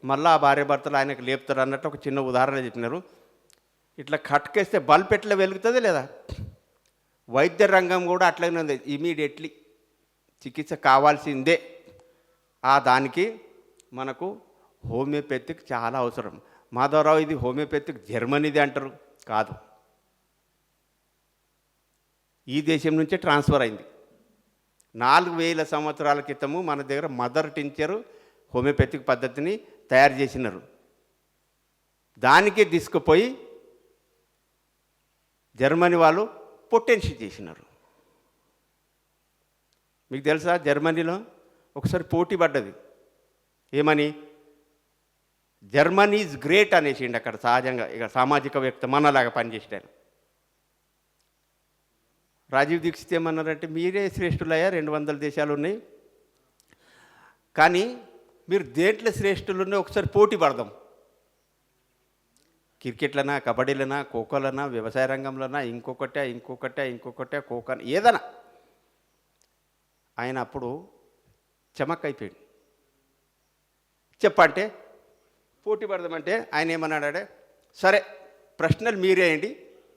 మళ్ళీ ఆ భార్యాభర్తలు ఆయనకు లేపుతారు అన్నట్టు ఒక చిన్న ఉదాహరణ చెప్పినారు. ఇట్లా కట్కేస్తే బల్బ్ ఎట్లా వెలుగుతుంది లేదా, వైద్య రంగం కూడా అట్లనే ఉంది. ఇమీడియట్లీ చికిత్స కావాల్సిందే. దానికి మనకు హోమియోపతిక్ చాలా అవసరం. మాధవరావు ఇది హోమియోపతిక్ జర్మనీది అంటారు, కాదు, ఈ దేశం నుంచే ట్రాన్స్ఫర్ అయింది. 4000 సంవత్సరాల క్రితము మన దగ్గర మదర్ టించరు హోమియోపతిక్ పద్ధతిని తయారు చేసినారు. దానికే తీసుకుపోయి జర్మనీ వాళ్ళు పొటెన్షి చేసినారు. మీకు తెలుసా, జర్మనీలో ఒకసారి పోటీ పడ్డది. ఏమని? జర్మనీ ఈజ్ గ్రేట్ అనేసిండి అక్కడ. సహజంగా ఇక సామాజికవేత్త మనలాగా పనిచేసాడు. రాజీవ్ దీక్షిత్ ఏమన్నారంటే, మీరే శ్రేష్ఠులయ్యా, 200 దేశాలు ఉన్నాయి, కానీ మీరు దేంట్లో శ్రేష్ఠులు ఉన్నాయి ఒకసారి పోటీ పడదాం. క్రికెట్లనా, కబడ్డీలనా, ఖోఖోలనా, వ్యవసాయ రంగంలోనా, ఇంకొకటే ఖోఖో ఏదైనా. ఆయన అప్పుడు చమక్ అయిపోయాడు. చెప్పంటే పోటీ పడదామంటే ఆయన ఏమన్నాడే, సరే ప్రశ్నలు మీరేయండి,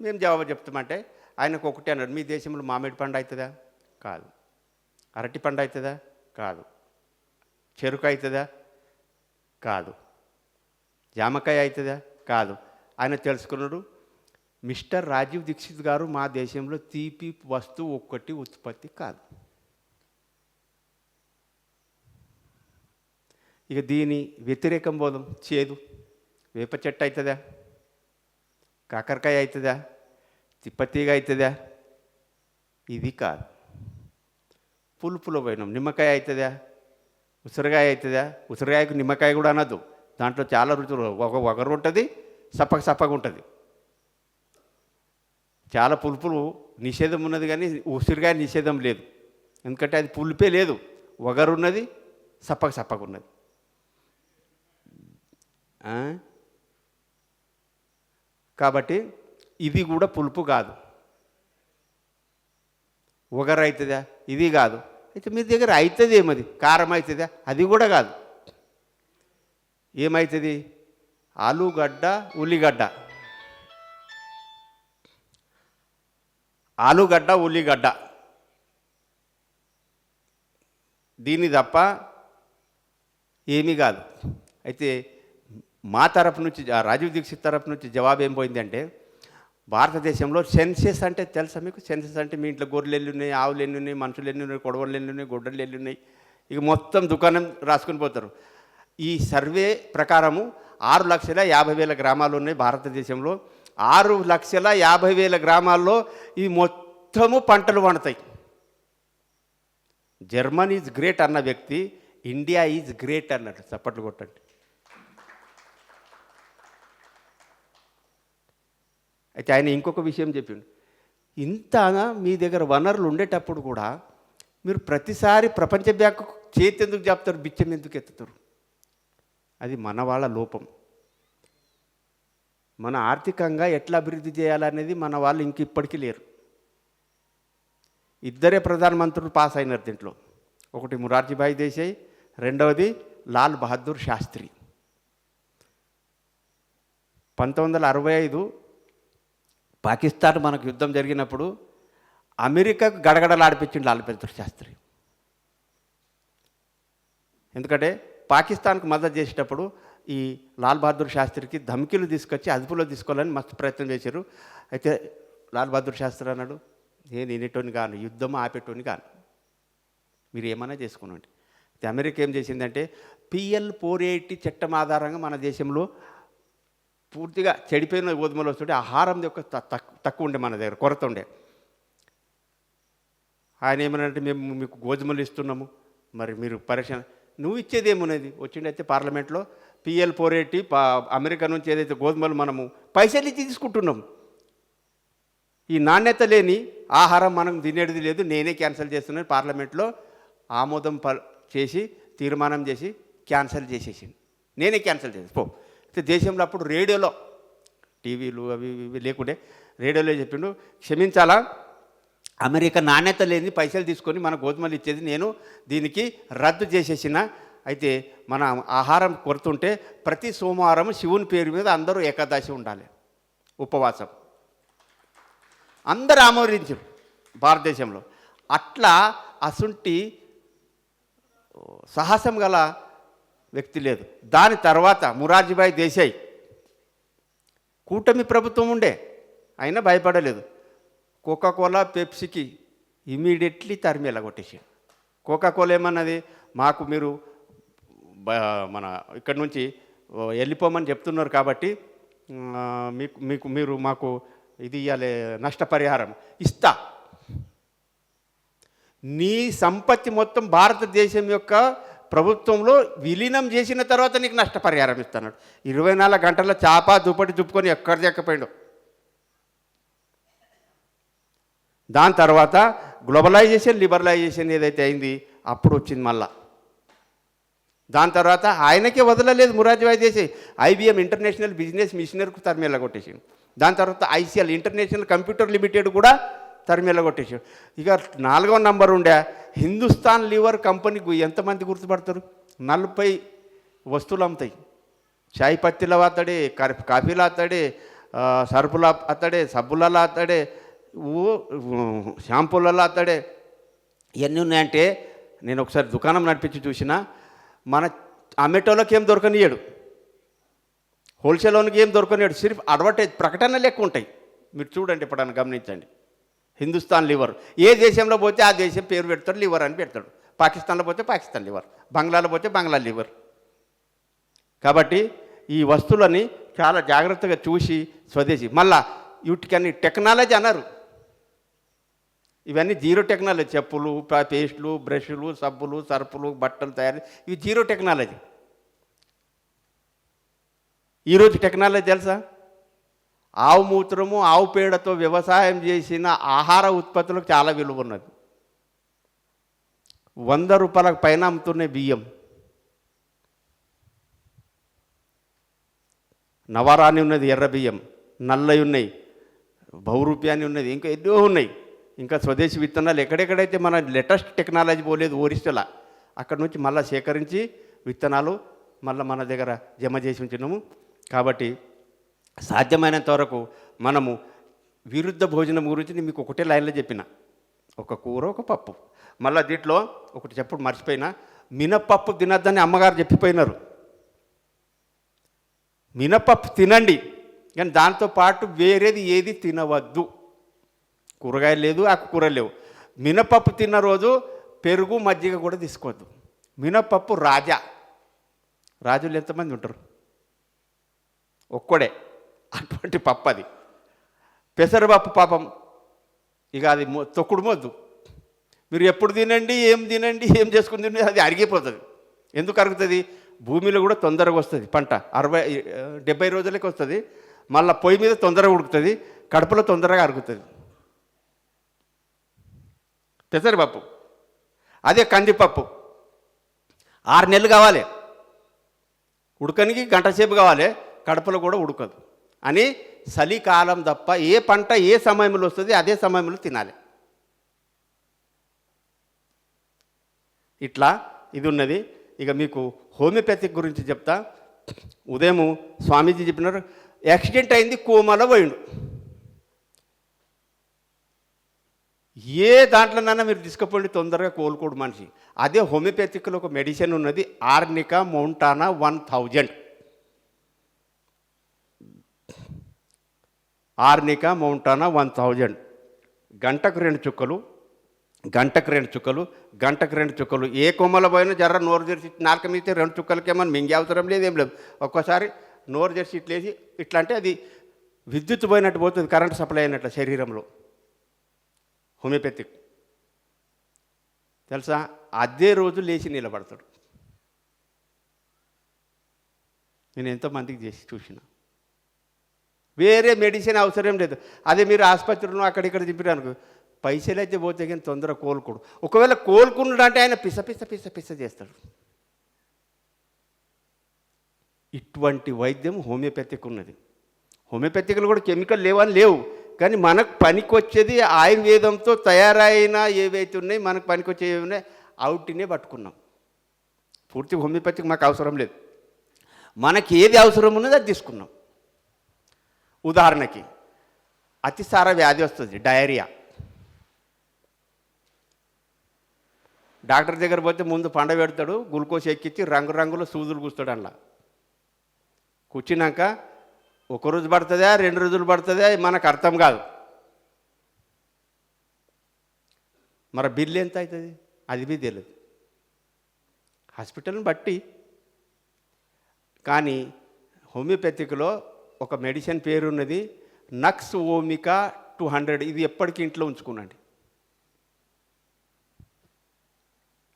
మేము జవాబు చెప్తామంటే ఆయనకు ఒకటే అన్నాడు, మీ దేశంలో మామిడి పండు అవుతుందా? కాదు. అరటి పండు అవుతుందా? కాదు. చెరుకు అవుతుందా? కాదు. జామకాయ అవుతుందా? కాదు. ఆయన తెలుసుకున్నాడు, మిస్టర్ రాజీవ్ దీక్షిత్ గారు, మా దేశంలో తీపి వస్తువు ఒక్కటి ఉత్పత్తి కాదు. ఇక దీని వ్యతిరేకం పోదాం. చేదు, వేప చెట్టు అవుతుందా? కాకరకాయ అవుతుందా? తిప్పతీగ అవుతుందా? ఇది కాదు. పులుపులో పోయినాం. నిమ్మకాయ అవుతుందా? ఉసిరికాయ అవుతుందా? ఉసిరికాయకు నిమ్మకాయ కూడా అనద్దు, దాంట్లో చాలా రుచులు, ఒకరు ఉంటుంది, సప్పగా ఉంటుంది. చాలా పులుపులు నిషేధం ఉన్నది, కానీ ఉసిరికాయ నిషేధం లేదు, ఎందుకంటే అది పులిపే లేదు, వగరు ఉన్నది, సప్పగా ఉన్నది. కాబట్టి ఇది కూడా పులుపు కాదు. వగరు అవుతుందా? ఇది కాదు. అయితే మీ దగ్గర అవుతుంది ఏమది? కారం అవుతుందా? అది కూడా కాదు. ఏమవుతుంది? ఆలుగడ్డ, ఉల్లిగడ్డ. ఆలుగడ్డ, ఉల్లిగడ్డ, దీన్ని తప్ప ఏమీ కాదు. అయితే మా తరపు నుంచి, రాజీవ్ దీక్షిత్ తరపు నుంచి జవాబు ఏం పోయిందంటే, భారతదేశంలో సెన్సెస్ అంటే తెలుసా మీకు? సెన్సెస్ అంటే మీ ఇంట్లో గొర్రెలు ఎన్ని ఉన్నాయి, ఆవులు ఎన్ని ఉన్నాయి, మనుషులు ఎన్ని ఉన్నాయి, కొడవలు ఎన్ని ఉన్నాయి, గొడ్డలు ఎన్ని ఉన్నాయి, ఇక మొత్తం దుకాణం రాసుకొని పోతారు. ఈ సర్వే ప్రకారము 6,50,000 గ్రామాలు ఉన్నాయి భారతదేశంలో. 6,50,000 గ్రామాల్లో ఈ మొత్తము పంటలు పండుతాయి. జర్మనీ ఈజ్ గ్రేట్ అన్న వ్యక్తి ఇండియా ఈజ్ గ్రేట్ అన్నట్టు. చప్పట్లు కొట్టండి. అయితే ఆయన ఇంకొక విషయం చెప్పిండు, ఇంత మీ దగ్గర వనరులు ఉండేటప్పుడు కూడా మీరు ప్రతిసారి ప్రపంచ బ్యాంకు చేతి ఎందుకు చెప్తారు, బిచ్చం ఎందుకు ఎత్తుతారు? అది మన వాళ్ళ లోపం. మన ఆర్థికంగా ఎట్లా అభివృద్ధి చేయాలనేది మన వాళ్ళు ఇంక ఇప్పటికీ లేరు. ఇద్దరే ప్రధానమంత్రులు పాస్ అయినారు దీంట్లో. ఒకటి మొరార్జీభాయ్ దేశాయ్, రెండవది లాల్ బహదూర్ శాస్త్రి. 1965 పాకిస్తాన్ మనకు యుద్ధం జరిగినప్పుడు అమెరికాకు గడగడలాడిపించిండు లాల్ బహదూర్ శాస్త్రి. ఎందుకంటే పాకిస్తాన్కు మద్దతు చేసేటప్పుడు ఈ లాల్ బహదూర్ శాస్త్రికి ధమ్కీలు తీసుకొచ్చి అదుపులో తీసుకోవాలని మస్తు ప్రయత్నం చేశారు. అయితే లాల్ బహదూర్ శాస్త్రి అన్నాడు, నేను వినేటోని కాను, యుద్ధం ఆపేటోని కాను, మీరు ఏమైనా చేసుకునండి. అయితే అమెరికా ఏం చేసిందంటే PL 480 చట్టం ఆధారంగా మన దేశంలో పూర్తిగా చెడిపోయిన గోధుమలు వస్తుంటే ఆహారం యొక్క తక్కువ ఉండే, మన దగ్గర కొరత ఉండే. ఆయన ఏమనంటే, మేము మీకు గోధుమలు ఇస్తున్నాము, మరి మీరు పరిశ్రమ నువ్వు ఇచ్చేది ఏమున్నది? వచ్చిండైతే పార్లమెంట్లో PL 480 అమెరికా నుంచి ఏదైతే గోధుమలు మనము పైసలు ఇచ్చి తీసుకుంటున్నాం, ఈ నాణ్యత లేని ఆహారం మనం తినేది లేదు, నేనే క్యాన్సిల్ చేస్తున్నాను. పార్లమెంట్లో ఆమోదం చేసి తీర్మానం చేసి క్యాన్సిల్ చేసేసింది. నేనే క్యాన్సిల్ చేసి పో. అయితే దేశంలో అప్పుడు రేడియోలో, టీవీలు అవి ఇవి లేకుండే, రేడియోలో చెప్పిండు, క్షమించాలా, అమెరికా నాణ్యత లేని పైసలు తీసుకొని మన గోధుమలు ఇచ్చేది నేను దీనికి రద్దు చేసేసిన అయితే మన ఆహారం కొరుతుంటే ప్రతి సోమవారం శివుని పేరు మీద అందరూ ఏకాదశి ఉండాలి, ఉపవాసం. అందరూ ఆమోదించారు భారతదేశంలో. అట్లా అసుంటి సాహసం గల వ్యక్తి లేదు. దాని తర్వాత మొరార్జీభాయ్ దేశాయ్ కూటమి ప్రభుత్వం ఉండే, అయినా భయపడలేదు. కోకాకోలా పెప్సీకి ఇమీడియట్లీ తరిమేలా కొట్టేసాడు. కోకాకోలా ఏమన్నది, మాకు మీరు మన ఇక్కడి నుంచి వెళ్ళిపోమని చెప్తున్నారు కాబట్టి మీరు మాకు ఇది ఇవ్వాలి, నష్టపరిహారం ఇస్తా. నీ సంపత్తి మొత్తం భారతదేశం యొక్క ప్రభుత్వంలో విలీనం చేసిన తర్వాత నీకు నష్టపరిహారం ఇస్తున్నాడు. 24 గంటల చాప దుప్పటి దుప్పుకొని ఎక్కడ చెక్కపోయాడు. దాని తర్వాత గ్లోబలైజేషన్ లిబరలైజేషన్ ఏదైతే అయింది అప్పుడు వచ్చింది మళ్ళా. దాని తర్వాత ఆయనకే వదలలేదు Morarjibhai Desai. IBM international business మిషనరీకు తరిమేలా కొట్టేసాడు. దాని తర్వాత ICL ఇంటర్నేషనల్ కంప్యూటర్ లిమిటెడ్ కూడా తరిమేలా కొట్టేసాడు. ఇక 4వ నంబర్ ఉండే హిందుస్థాన్ లివర్ కంపెనీకి ఎంతమంది గుర్తుపడతారు? 40 వస్తువులు అమ్ముతాయి. చాయ్ పత్తిలో అతడే, కాఫీలో అతడే, సరుపులో అతడే, సబ్బులలో అతడే, షాంపూలలో అతడే. ఇవన్నీ ఉన్నాయంటే నేను ఒకసారి దుకాణం నడిపించి చూసిన, మన అమ్మేటోళ్ళకి ఏం దొరకనియడు, హోల్సేల్లోనికి ఏం దొరకనియడు. సిర్ఫ్ అడ్వర్టైజ్ ప్రకటనలు ఎక్కువ ఉంటాయి. మీరు చూడండి, ఎప్పుడన్నా గమనించండి. హిందుస్థాన్ లివర్, ఏ దేశంలో పోతే ఆ దేశం పేరు పెడతాడు, లివర్ అని పెడతాడు. పాకిస్తాన్లో పోతే పాకిస్తాన్ లివర్, బంగ్లాలో పోతే బంగ్లా లివర్. కాబట్టి ఈ వస్తువులని చాలా జాగ్రత్తగా చూసి స్వదేశీ. మళ్ళా వీటికన్నీ టెక్నాలజీ అన్నారు. ఇవన్నీ జీరో టెక్నాలజీ. చెప్పులు, పేస్టులు, బ్రష్లు, సబ్బులు, సర్పులు, బట్టలు తయారు, ఇవి జీరో టెక్నాలజీ. ఈరోజు టెక్నాలజీ తెలుసా? ఆవు మూత్రము, ఆవు పేడతో వ్యవసాయం చేసిన ఆహార ఉత్పత్తులకు చాలా విలువ ఉన్నది. 100 రూపాయలకు పైన అమ్ముతున్నాయి బియ్యం. నవరాని ఉన్నది, ఎర్ర బియ్యం, నల్లవి ఉన్నాయి, బహురూప్యాన్ని ఉన్నది, ఇంకా ఎన్నో ఉన్నాయి. ఇంకా స్వదేశీ విత్తనాలు ఎక్కడెక్కడైతే మన లేటెస్ట్ టెక్నాలజీ పోలేదు ఓరిస్టలా, అక్కడి నుంచి మళ్ళీ సేకరించి విత్తనాలు మళ్ళీ మన దగ్గర జమ చేసి ఉంచినాము. కాబట్టి సాధ్యమైనంత వరకు మనము విరుద్ధ భోజనం గురించి నేను మీకు ఒకటే లైన్లో చెప్పిన, ఒక కూర, ఒక పప్పు. మళ్ళీ దీంట్లో ఒకటి చెప్పుడు మర్చిపోయినా, మినపప్పు తినద్దని అమ్మగారు చెప్పిపోయినారు. మినపప్పు తినండి, కానీ దాంతోపాటు వేరేది ఏది తినవద్దు. కూరగాయలు లేదు, ఆకుకూరలు లేవు. మినపప్పు తిన్న రోజు పెరుగు, మజ్జిగ కూడా తీసుకోవద్దు. మినపప్పు రాజా. రాజులు ఎంతమంది ఉంటారు? ఒక్కడే. అటువంటి పప్పు అది. పెసరపప్పు పాపం ఇక అది తొక్కుడు మొద్దు. మీరు ఎప్పుడు తినండి, ఏం చేసుకుని తినండి, అది అరిగిపోతుంది. ఎందుకు అరుగుతుంది? భూమిలో కూడా తొందరగా వస్తుంది పంట. 60-70 రోజులకి వస్తుంది. మళ్ళీ పొయ్యి మీద తొందరగా ఉడుకుతుంది, కడుపులో తొందరగా అరుగుతుంది పెసరపప్పు. అదే కందిపప్పు 6 నెలలు కావాలి ఉడకనికి, గంట సేపు కావాలి, కడుపులో కూడా ఉడకదు అని. చలికాలం తప్ప ఏ పంట ఏ సమయంలో వస్తుంది అదే సమయంలో తినాలి. ఇట్లా ఇది ఉన్నది. ఇక మీకు హోమియోపతిక్ గురించి చెప్తా. ఉదయం స్వామీజీ చెప్పినారు, యాక్సిడెంట్ అయింది, కోమాలో పోయిండు. ఏ దాంట్లోనైనా మీరు తీసుకుపోండి, తొందరగా కోలుకోడు మనిషి. అదే హోమియోపతిక్లో ఒక మెడిసిన్ ఉన్నది, ఆర్నికా మౌంటానా 1000. ఆర్నికా మౌంటానా 1000. గంటకు 2 చుక్కలు, గంటకు 2 చుక్కలు, గంటకు 2 చుక్కలు. ఏ కొమ్మల పోయినా జర్ర నోరు తెరిచి నాలుక మీద 2 చుక్కలకేమని మింగే అవసరం లేదు, ఏం లేదు. ఒక్కోసారి నోరు తెరిచి ఇట్లేసి ఇట్లా అంటే అది విద్యుత్ పోయినట్టు పోతుంది, కరెంట్ సప్లై అయినట్లు శరీరంలో. హోమియోపతిక్ తెలుసా? అదే రోజు లేచి నిలబడతాడు. నేను ఎంతోమందికి చేసి చూసిన. వేరే మెడిసిన్ అవసరం లేదు. అదే మీరు ఆసుపత్రిలో అక్కడిక్కడ చెప్పినాను, పైసలు అయితే పోతే కానీ తొందరగా కోలుకోడు. ఒకవేళ కోలుకున్నాడంటే ఆయన పిస పిస పిస పిస చేస్తాడు. ఇటువంటి వైద్యం హోమియోపతిక్ ఉన్నది. హోమియోపతిక్లో కూడా కెమికల్ లేవని లేవు, కానీ మనకు పనికొచ్చేది ఆయుర్వేదంతో తయారైన ఏవైతే ఉన్నాయి, మనకు పనికొచ్చేవి ఉన్నాయి, అవుటినే పట్టుకున్నాం. పూర్తి హోమియోపతికి మాకు అవసరం లేదు. మనకి ఏది అవసరం ఉన్నదో అది తీసుకున్నాం. ఉదాహరణకి అతిసార వ్యాధి వస్తుంది, డయేరియా. డాక్టర్ దగ్గర పోతే ముందు పండ పెడతాడు, గ్లూకోజ్ ఎక్కించి రంగురంగుల సూదులు కూస్తాడు. అందులో కూర్చున్నాక 1 రోజు పడుతుందా 2 రోజులు పడుతుందా మనకు అర్థం కాదు. మరి బిల్లు ఎంత అవుతుంది అది బి తెలియదు హాస్పిటల్ని బట్టి. కానీ హోమియోపతిక్లో ఒక మెడిసిన్ పేరు ఉన్నది, నక్స్ ఓమికా 200. ఇది ఎప్పటికీ ఇంట్లో ఉంచుకున్నాండి.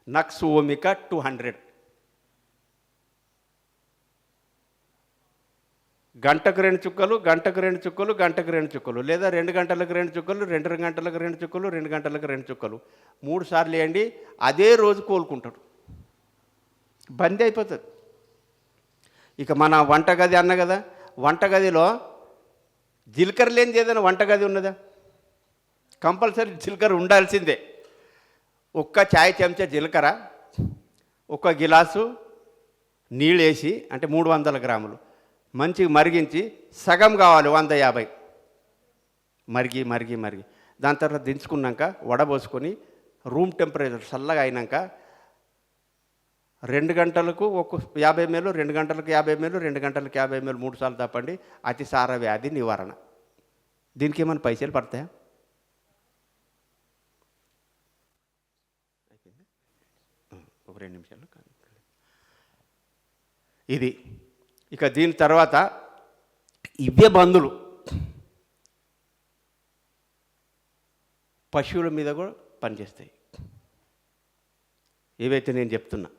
నక్స్ ఓమికా 200 గంటకు 2 చుక్కలు, గంటకు 2 చుక్కలు, గంటకు 2 చుక్కలు, లేదా 2 గంటలకు 2 చుక్కలు, 2 గంటలకు 2 చుక్కలు, 2 గంటలకు 2 చుక్కలు 3 సార్లు వేయండి. అదే రోజు కోలుకుంటాడు, బందీ అయిపోతుంది. ఇక మన వంటగది అన్న కదా, వంటగదిలో జీలకర్ర లేనిది ఏదైనా వంటగది ఉన్నదా? కంపల్సరీ జీలకర్ర ఉండాల్సిందే. ఒక్క చాయ్ చెంచా జీలకర్ర, 1 గిలాసు నీళ్ళు వేసి, అంటే 300 గ్రాములు మంచిగా మరిగించి, సగం కావాలి 150, మరిగి మరిగి మరిగి దాని తర్వాత దించుకున్నాక వడబోసుకొని రూమ్ టెంపరేచర్ చల్లగా అయినాక 2 గంటలకు 50 ml, 2 గంటలకు 50 ml, 2 గంటలకు 50 ml 3 సార్లు తప్పండి. అతిసార వ్యాధి నివారణ. దీనికి ఏమైనా పైసలు పడతాయా? ఒక 2 నిమిషాలు ఇది. ఇక దీని తర్వాత ఇవే మందులు పశువుల మీద కూడా పనిచేస్తాయి. ఏవైతే నేను చెప్తున్నా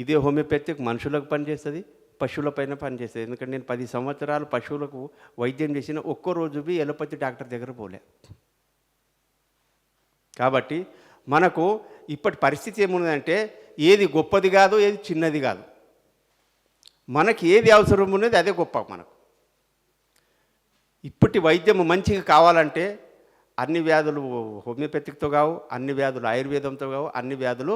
ఇదే హోమియోపతిక్ మనుషులకు పనిచేస్తుంది, పశువుల పైన పనిచేస్తుంది. ఎందుకంటే నేను 10 సంవత్సరాలు పశువులకు వైద్యం చేసిన, ఒక్కరోజు బి ఎలోపతి డాక్టర్ దగ్గర పోలే. కాబట్టి మనకు ఇప్పటి పరిస్థితి ఏమున్నదంటే, ఏది గొప్పది కాదు, ఏది చిన్నది కాదు. మనకి ఏది అవసరం ఉన్నది అదే గొప్ప. మనకు ఇప్పటి వైద్యం మంచిగా కావాలంటే అన్ని వ్యాధులు హోమియోపతిక్తో కావు, అన్ని వ్యాధులు ఆయుర్వేదంతో కావు, అన్ని వ్యాధులు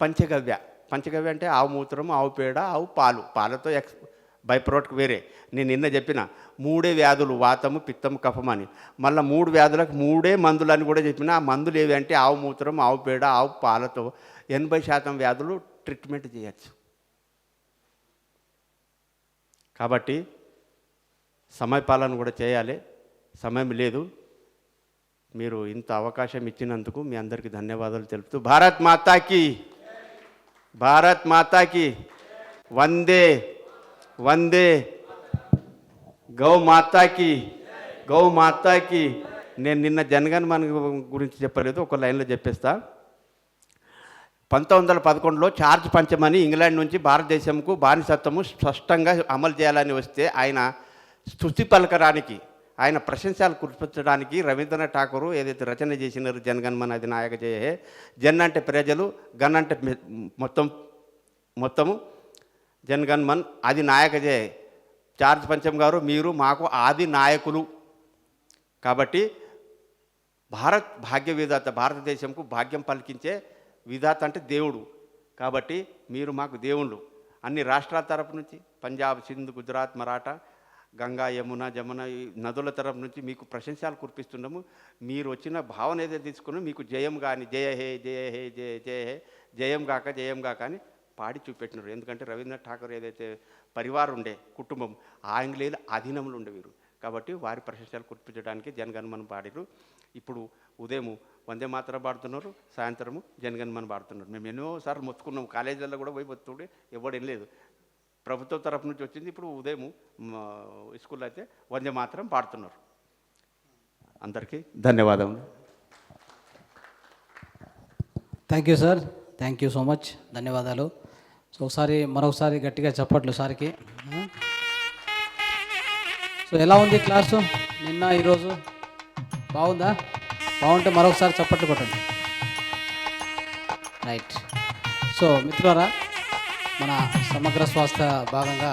పంచగవ్య. పంచగవ్య అంటే ఆవు మూత్రం, ఆవు పేడ, ఆవు పాలు. పాలతో బై ప్రోడక్ట్ వేరే. నేను నిన్న చెప్పిన 3 వ్యాధులు, వాతము, పిత్తము, కఫం అని. మళ్ళీ 3 వ్యాధులకు 3 మందులు అని కూడా చెప్పిన. ఆ మందులు ఏవి అంటే ఆవు మూత్రం, ఆవు పేడ, ఆవు పాలతో 80% వ్యాధులు ట్రీట్మెంట్ చేయొచ్చు. కాబట్టి సమయపాలన కూడా చేయాలి. సమయం లేదు. మీరు ఇంత అవకాశం ఇచ్చినందుకు మీ అందరికీ ధన్యవాదాలు తెలుపుతూ, భారత్ మాతాకి, భారత్ మాతాకి వందే వందే, గౌ మాతాకి, గౌ మాతాకి. నేను నిన్న జనగణ మన గురించి చెప్పలేదు, ఒక లైన్లో చెప్పేస్తా. 1911లో చార్జ్ పంచమని ఇంగ్లాండ్ నుంచి భారతదేశంకు బానిసత్వము స్పష్టంగా అమలు చేయాలని వస్తే, ఆయన స్తుతి పలకడానికి, ఆయన ప్రశంసలు కురిపించడానికి రవీంద్రనాథ్ ఠాకూర్ ఏదైతే రచన చేసినారు, జనగణమన అధినాయక జయ హే. జన్ అంటే ప్రజలు, గన్ అంటే మొత్తము, జనగణమన్ అది నాయక జయ. చార్జ్ పంచమ్ గారు, మీరు మాకు ఆది నాయకులు. కాబట్టి భారత్ భాగ్య విధాత, భారతదేశంకు భాగ్యం పలికించే విధాత అంటే దేవుడు. కాబట్టి మీరు మాకు దేవుళ్ళు. అన్ని రాష్ట్రాల తరపు నుంచి, పంజాబ్, సింధ్, గుజరాత్, మరాఠా, గంగా, యమున, జమున ఈ నదుల తరపు నుంచి మీకు ప్రశంసలు కురిపిస్తున్నాము. మీరు వచ్చిన భావన ఏదైతే తీసుకున్నా, మీకు జయం కానీ, జయ హే జయ హే జయ జయ హే, జయం గాక అని పాడి చూపెట్టినారు. ఎందుకంటే రవీంద్రనాథ్ ఠాకూర్ ఏదైతే పరివారం ఉండే, కుటుంబం, ఆంగ్లేయుల అధీనంలో ఉండే వీరు. కాబట్టి వారి ప్రశంసలు కురిపించడానికి జనగణమన పాడిరు. ఇప్పుడు ఉదయం వందే మాత్రం పాడుతున్నారు, సాయంత్రము జనగణమన పాడుతున్నారు. మేము ఎన్నోసార్లు మొత్తుకున్నాం, కాలేజీలలో కూడా పోయి మొత్తుకుంటే ఎవడు లేదు. ప్రభుత్వం తరఫు నుంచి వచ్చింది. ఇప్పుడు ఉదయం స్కూల్లో అయితే వందే మాత్రం పాడుతున్నారు. అందరికీ ధన్యవాదములు. Thank you sir, thank you so much, ధన్యవాదాలు. సో మరొకసారి గట్టిగా చప్పట్లు సార్కి. సో ఎలా ఉంది క్లాసు నిన్న ఈరోజు? బాగుందా? బాగుంటే మరొకసారి చప్పట్లు కొట్టండి. రైట్. సో మిత్రులారా, మన సమగ్ర స్వాస్థ్య భాగంగా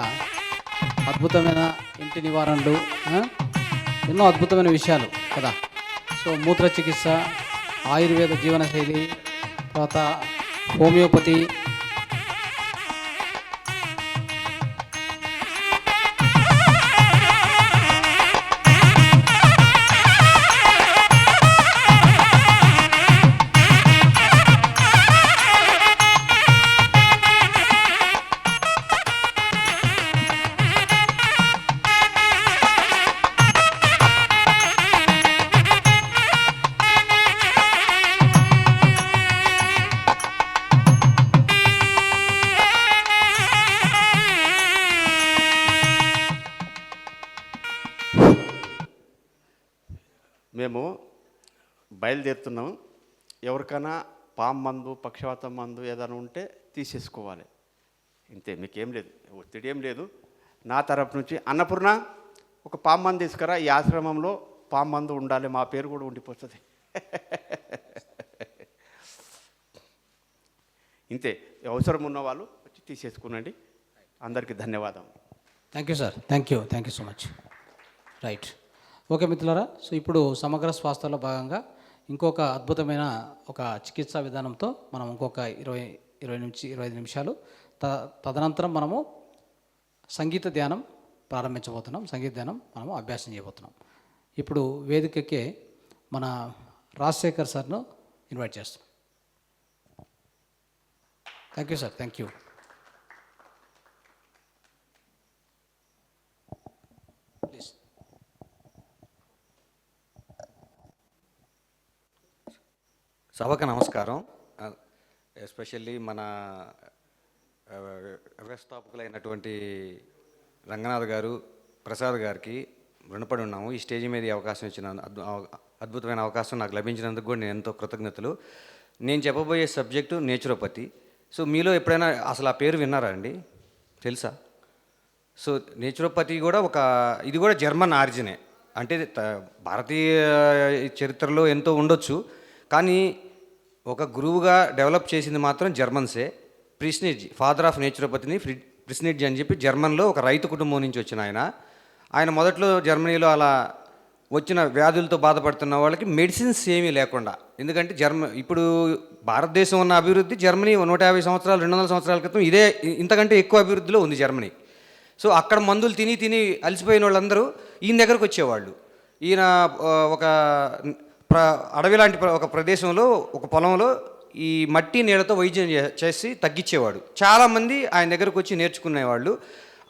అద్భుతమైన ఇంటి నివారణలు, ఎన్నో అద్భుతమైన విషయాలు కదా. సో మూత్ర చికిత్స, ఆయుర్వేద జీవనశైలి, తర్వాత హోమియోపతి, మేము బయలుదేరుతున్నాము. ఎవరికైనా పాము మందు, పక్షవాతం మందు ఏదైనా ఉంటే తీసేసుకోవాలి. ఇంతే, మీకేం లేదు, ఒత్తిడి ఏం లేదు. నా తరపు నుంచి అన్నపూర్ణ ఒక పాము మందు తీసుకురా, ఈ ఆశ్రమంలో పాము మందు ఉండాలి, మా పేరు కూడా ఉండిపోతుంది. ఇంతే, అవసరం ఉన్న వాళ్ళు వచ్చి తీసేసుకునండి. అందరికీ ధన్యవాదం. Thank you sir, thank you so much. Right, okay మిత్రులారా. సో ఇప్పుడు సమగ్ర స్వాస్థ్యంలో భాగంగా ఇంకొక అద్భుతమైన ఒక చికిత్సా విధానంతో మనం ఇంకొక 25 నిమిషాలు తదనంతరం మనము సంగీత ధ్యానం ప్రారంభించబోతున్నాం. సంగీత ధ్యానం మనము అభ్యాసం చేయబోతున్నాం. ఇప్పుడు వేదికకే మన రాజశేఖర్ సార్ను ఇన్వైట్ చేస్తున్నాం. Thank you sir, thank you. Please. సభకు నమస్కారం. ఎస్పెషల్లీ మన వ్యవస్థాపకులైనటువంటి రంగనాథ్ గారు, ప్రసాద్ గారికి రుణపడి ఉన్నాము. ఈ స్టేజ్ మీద ఈ అవకాశం ఇచ్చిన అద్భుతమైన అవకాశం నాకు లభించినందుకు కూడా నేను ఎంతో కృతజ్ఞతలు. నేను చెప్పబోయే సబ్జెక్టు నేచురోపతి. సో మీలో ఎప్పుడైనా అసలు ఆ పేరు విన్నారా అండి? తెలుసా? సో నేచురోపతి కూడా ఇది కూడా జర్మన్ ఆరిజినే. అంటే భారతీయ చరిత్రలో ఎంతో ఉండొచ్చు, కానీ ఒక గురువుగా డెవలప్ చేసింది మాత్రం జర్మన్సే. ప్రిస్నిడ్జ్, ఫాదర్ ఆఫ్ నేచురోపతిని ప్రిస్నిడ్జ్ అని చెప్పి జర్మన్లో ఒక రైతు కుటుంబం నుంచి వచ్చిన ఆయన మొదట్లో జర్మనీలో అలా వచ్చిన వ్యాధులతో బాధపడుతున్న వాళ్ళకి మెడిసిన్స్ ఏమీ లేకుండా, ఎందుకంటే ఇప్పుడు భారతదేశం ఉన్న అభివృద్ధి జర్మనీ 150 సంవత్సరాలు 200 సంవత్సరాల క్రితం ఇంతకంటే ఎక్కువ అభివృద్ధిలో ఉంది జర్మనీ. సో అక్కడ మందులు తిని అలసిపోయిన వాళ్ళందరూ ఈయన దగ్గరకు వచ్చేవాళ్ళు. ఈయన ఒక అడవి లాంటి ఒక ప్రదేశంలో, ఒక పొలంలో ఈ మట్టి నీళ్ళతో వైద్యం చేసి తగ్గించేవాడు. చాలామంది ఆయన దగ్గరకు వచ్చి నేర్చుకునేవాళ్ళు.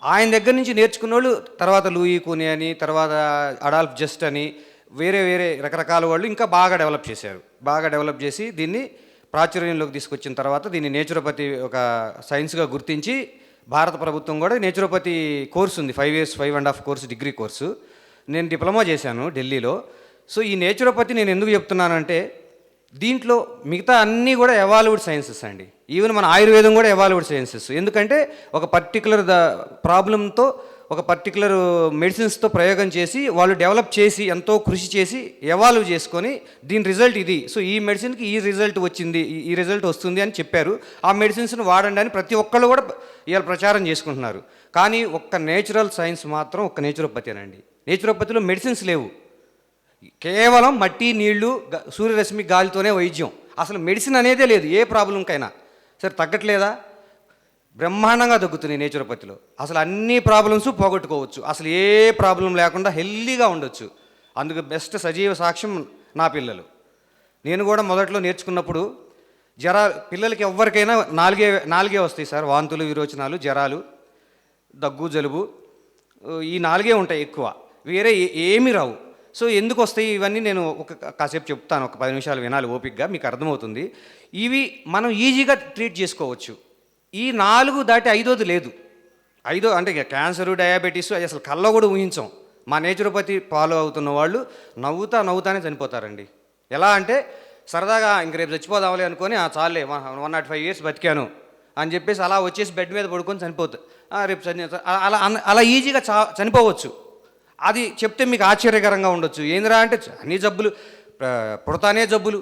ఆయన దగ్గర నుంచి నేర్చుకున్న వాళ్ళు తర్వాత లూయి కూని అని, తర్వాత అడాల్ఫ్ జస్ట్ అని, వేరే రకరకాల వాళ్ళు ఇంకా బాగా డెవలప్ చేశారు. బాగా డెవలప్ చేసి దీన్ని ప్రాచుర్యంలోకి తీసుకొచ్చిన తర్వాత దీన్ని నేచురోపతి ఒక సైన్స్గా గుర్తించి భారత ప్రభుత్వం కూడా నేచురోపతి కోర్సు ఉంది, 5 years 5.5 కోర్సు, డిగ్రీ కోర్సు. నేను డిప్లొమా చేశాను ఢిల్లీలో. సో ఈ నేచురోపతి నేను ఎందుకు చెప్తున్నానంటే, దీంట్లో మిగతా అన్నీ కూడా ఎవాల్వ్డ్ సైన్సెస్ అండి. ఈవెన్ మన ఆయుర్వేదం కూడా ఎవాల్వ్డ్ సైన్సెస్. ఎందుకంటే ఒక పర్టికులర్ ప్రాబ్లంతో ఒక పర్టికులర్ మెడిసిన్స్తో ప్రయోగం చేసి వాళ్ళు డెవలప్ చేసి ఎంతో కృషి చేసి ఎవాల్వ్ చేసుకొని దీని రిజల్ట్ ఇది, సో ఈ మెడిసిన్కి ఈ రిజల్ట్ వచ్చింది, ఈ రిజల్ట్ వస్తుంది అని చెప్పారు. ఆ మెడిసిన్స్ని వాడండి అని ప్రతి ఒక్కళ్ళు కూడా ఇవాళ ప్రచారం చేసుకుంటున్నారు. కానీ ఒక్క నేచురల్ సైన్స్ మాత్రం ఒక్క నేచురోపతినండి. నేచురోపతిలో మెడిసిన్స్ లేవు, కేవలం మట్టి, నీళ్లు, సూర్యరశ్మి, గాలితోనే వైద్యం. అసలు మెడిసిన్ అనేదే లేదు ఏ ప్రాబ్లంకైనా. సరే తగ్గట్లేదా? బ్రహ్మాండంగా తగ్గుతున్నాయి నేచురోపతిలో. అసలు అన్ని ప్రాబ్లమ్స్ పోగొట్టుకోవచ్చు, అసలు ఏ ప్రాబ్లం లేకుండా హెల్దీగా ఉండొచ్చు. అందుకు బెస్ట్ సజీవ సాక్ష్యం నా పిల్లలు. నేను కూడా మొదట్లో నేర్చుకున్నప్పుడు పిల్లలకి ఎవరికైనా నాలుగే వస్తాయి సార్: వాంతులు, విరోచనాలు, జ్వరాలు, దగ్గు, జలుబు. ఈ 4 ఉంటాయి ఎక్కువ, వేరే ఏమీ రావు. సో ఎందుకు వస్తాయి ఇవన్నీ నేను కాసేపు చెప్తాను, ఒక 10 నిమిషాలు వినాలి ఓపికగా, మీకు అర్థమవుతుంది. ఇవి మనం ఈజీగా ట్రీట్ చేసుకోవచ్చు. ఈ 4 దాటి 5వది లేదు. 5 అంటే ఇక క్యాన్సరు, డయాబెటీస్ అసలు కళ్ళ కూడా ఊహించాం. మా నేచురోపతి ఫాలో అవుతున్న వాళ్ళు నవ్వుతానే చనిపోతారండి. ఎలా అంటే సరదాగా ఇంక రేపు చచ్చిపోదాంలే అనుకొని చాలే 105 years బతికాను అని చెప్పేసి అలా వచ్చేసి బెడ్ మీద పడుకొని చనిపోతారు. రేపు అలా ఈజీగా చనిపోవచ్చు. అది చెప్తే మీకు ఆశ్చర్యకరంగా ఉండొచ్చు. ఏందిరా అంటే అన్ని జబ్బులు, పుడతానే జబ్బులు,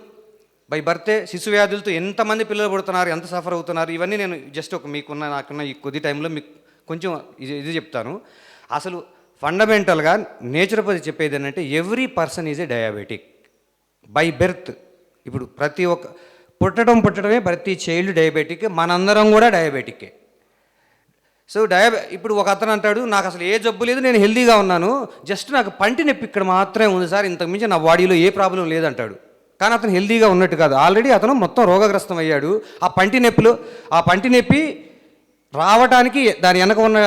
బై బర్తే శిశు వ్యాధులతో ఎంతమంది పిల్లలు పుడుతున్నారు, ఎంత సఫర్ అవుతున్నారు, ఇవన్నీ నేను జస్ట్ నాకున్న ఈ కొద్ది టైంలో మీకు కొంచెం ఇది చెప్తాను. అసలు ఫండమెంటల్గా నేచురోపతి చెప్పేది ఏంటంటే, every person is a diabetic by berth. ఇప్పుడు ప్రతి ఒక్క పుట్టడమే ప్రతి చైల్డ్ డయాబెటిక్, మనందరం కూడా డయాబెటిక్కే. సో ఇప్పుడు ఒక అతను అంటాడు, నాకు అసలు ఏ జబ్బు లేదు, నేను హెల్దీగా ఉన్నాను, జస్ట్ నాకు పంటి నొప్పి ఇక్కడ మాత్రమే ఉంది సార్, ఇంతకుమించి నా బాడీలో ఏ ప్రాబ్లం లేదంటాడు. కానీ అతను హెల్దీగా ఉన్నట్టు కాదు, ఆల్రెడీ అతను మొత్తం రోగగ్రస్తం అయ్యాడు. ఆ పంటి నొప్పి రావడానికి దాని వెనక ఉన్న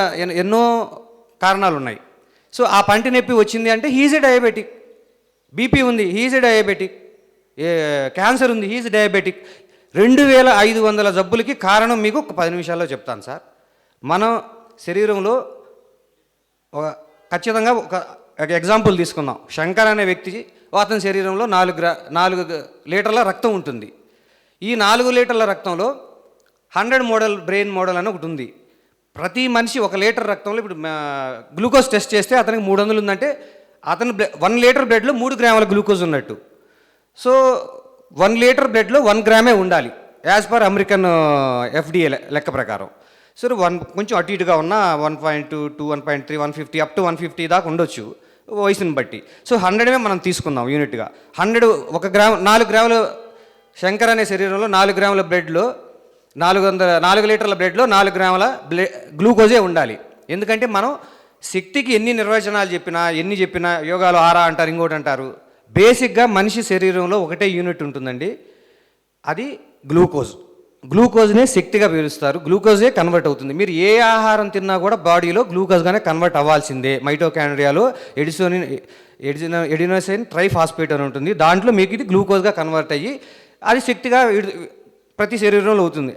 ఎన్నో కారణాలు ఉన్నాయి. సో ఆ పంటి నొప్పి వచ్చింది అంటే హీజ్ ఏ డయాబెటిక్. బీపీ ఉంది, హీజ్ ఏ డయాబెటిక్. క్యాన్సర్ ఉంది, హీజ్ డయాబెటిక్. 2500 జబ్బులకి కారణం మీకు ఒక 10 నిమిషాల్లో చెప్తాను సార్. మన శరీరంలో ఖచ్చితంగా ఒక ఎగ్జాంపుల్ తీసుకుందాం. శంకర్ అనే వ్యక్తి అతని శరీరంలో 4 లీటర్ల రక్తం ఉంటుంది. ఈ 4 లీటర్ల రక్తంలో 100 మోడల్ బ్రెయిన్ మోడల్ అని ఒకటి ఉంది. ప్రతి మనిషి 1 లీటర్ రక్తంలో ఇప్పుడు గ్లూకోజ్ టెస్ట్ చేస్తే అతనికి 300 ఉందంటే అతని 1 లీటర్ బ్లడ్లో 3 గ్రాముల గ్లూకోజ్ ఉన్నట్టు. సో 1 లీటర్ బ్లడ్లో 1 గ్రామే ఉండాలి యాజ్ పర్ అమెరికన్ FDA లెక్క ప్రకారం. సో కొంచెం అటు ఇటుగా ఉన్న 1.2, 1.3, 150 అప్ టు 150 దాకా ఉండొచ్చు వయసుని బట్టి. సో 100 మనం తీసుకుందాం యూనిట్గా. 100 1 గ్రాము 4 గ్రాములు శంకర్ అనే శరీరంలో 4 గ్రాముల బ్లడ్లో 4 లీటర్ల బ్లడ్లో 4 గ్రాముల గ్లూకోజే ఉండాలి. ఎందుకంటే మనం శక్తికి ఎన్ని నిర్వచనాలు చెప్పినా యోగాలు ఆరా అంటారు, ఇంకోటి అంటారు. బేసిక్గా మనిషి శరీరంలో ఒకటే యూనిట్ ఉంటుందండి, అది గ్లూకోజ్. గ్లూకోజ్నే శక్తిగా పీలుస్తారు, గ్లూకోజే కన్వర్ట్ అవుతుంది. మీరు ఏ ఆహారం తిన్నా కూడా బాడీలో గ్లూకోజ్గానే కన్వర్ట్ అవ్వాల్సిందే. మైటోకాండ్రియాలో ఎడినోసైన్ ట్రైఫాస్ఫేట్ అని ఉంటుంది, దాంట్లో మీకు ఇది గ్లూకోజ్గా కన్వర్ట్ అయ్యి అది శక్తిగా ప్రతి శరీరంలో అవుతుంది.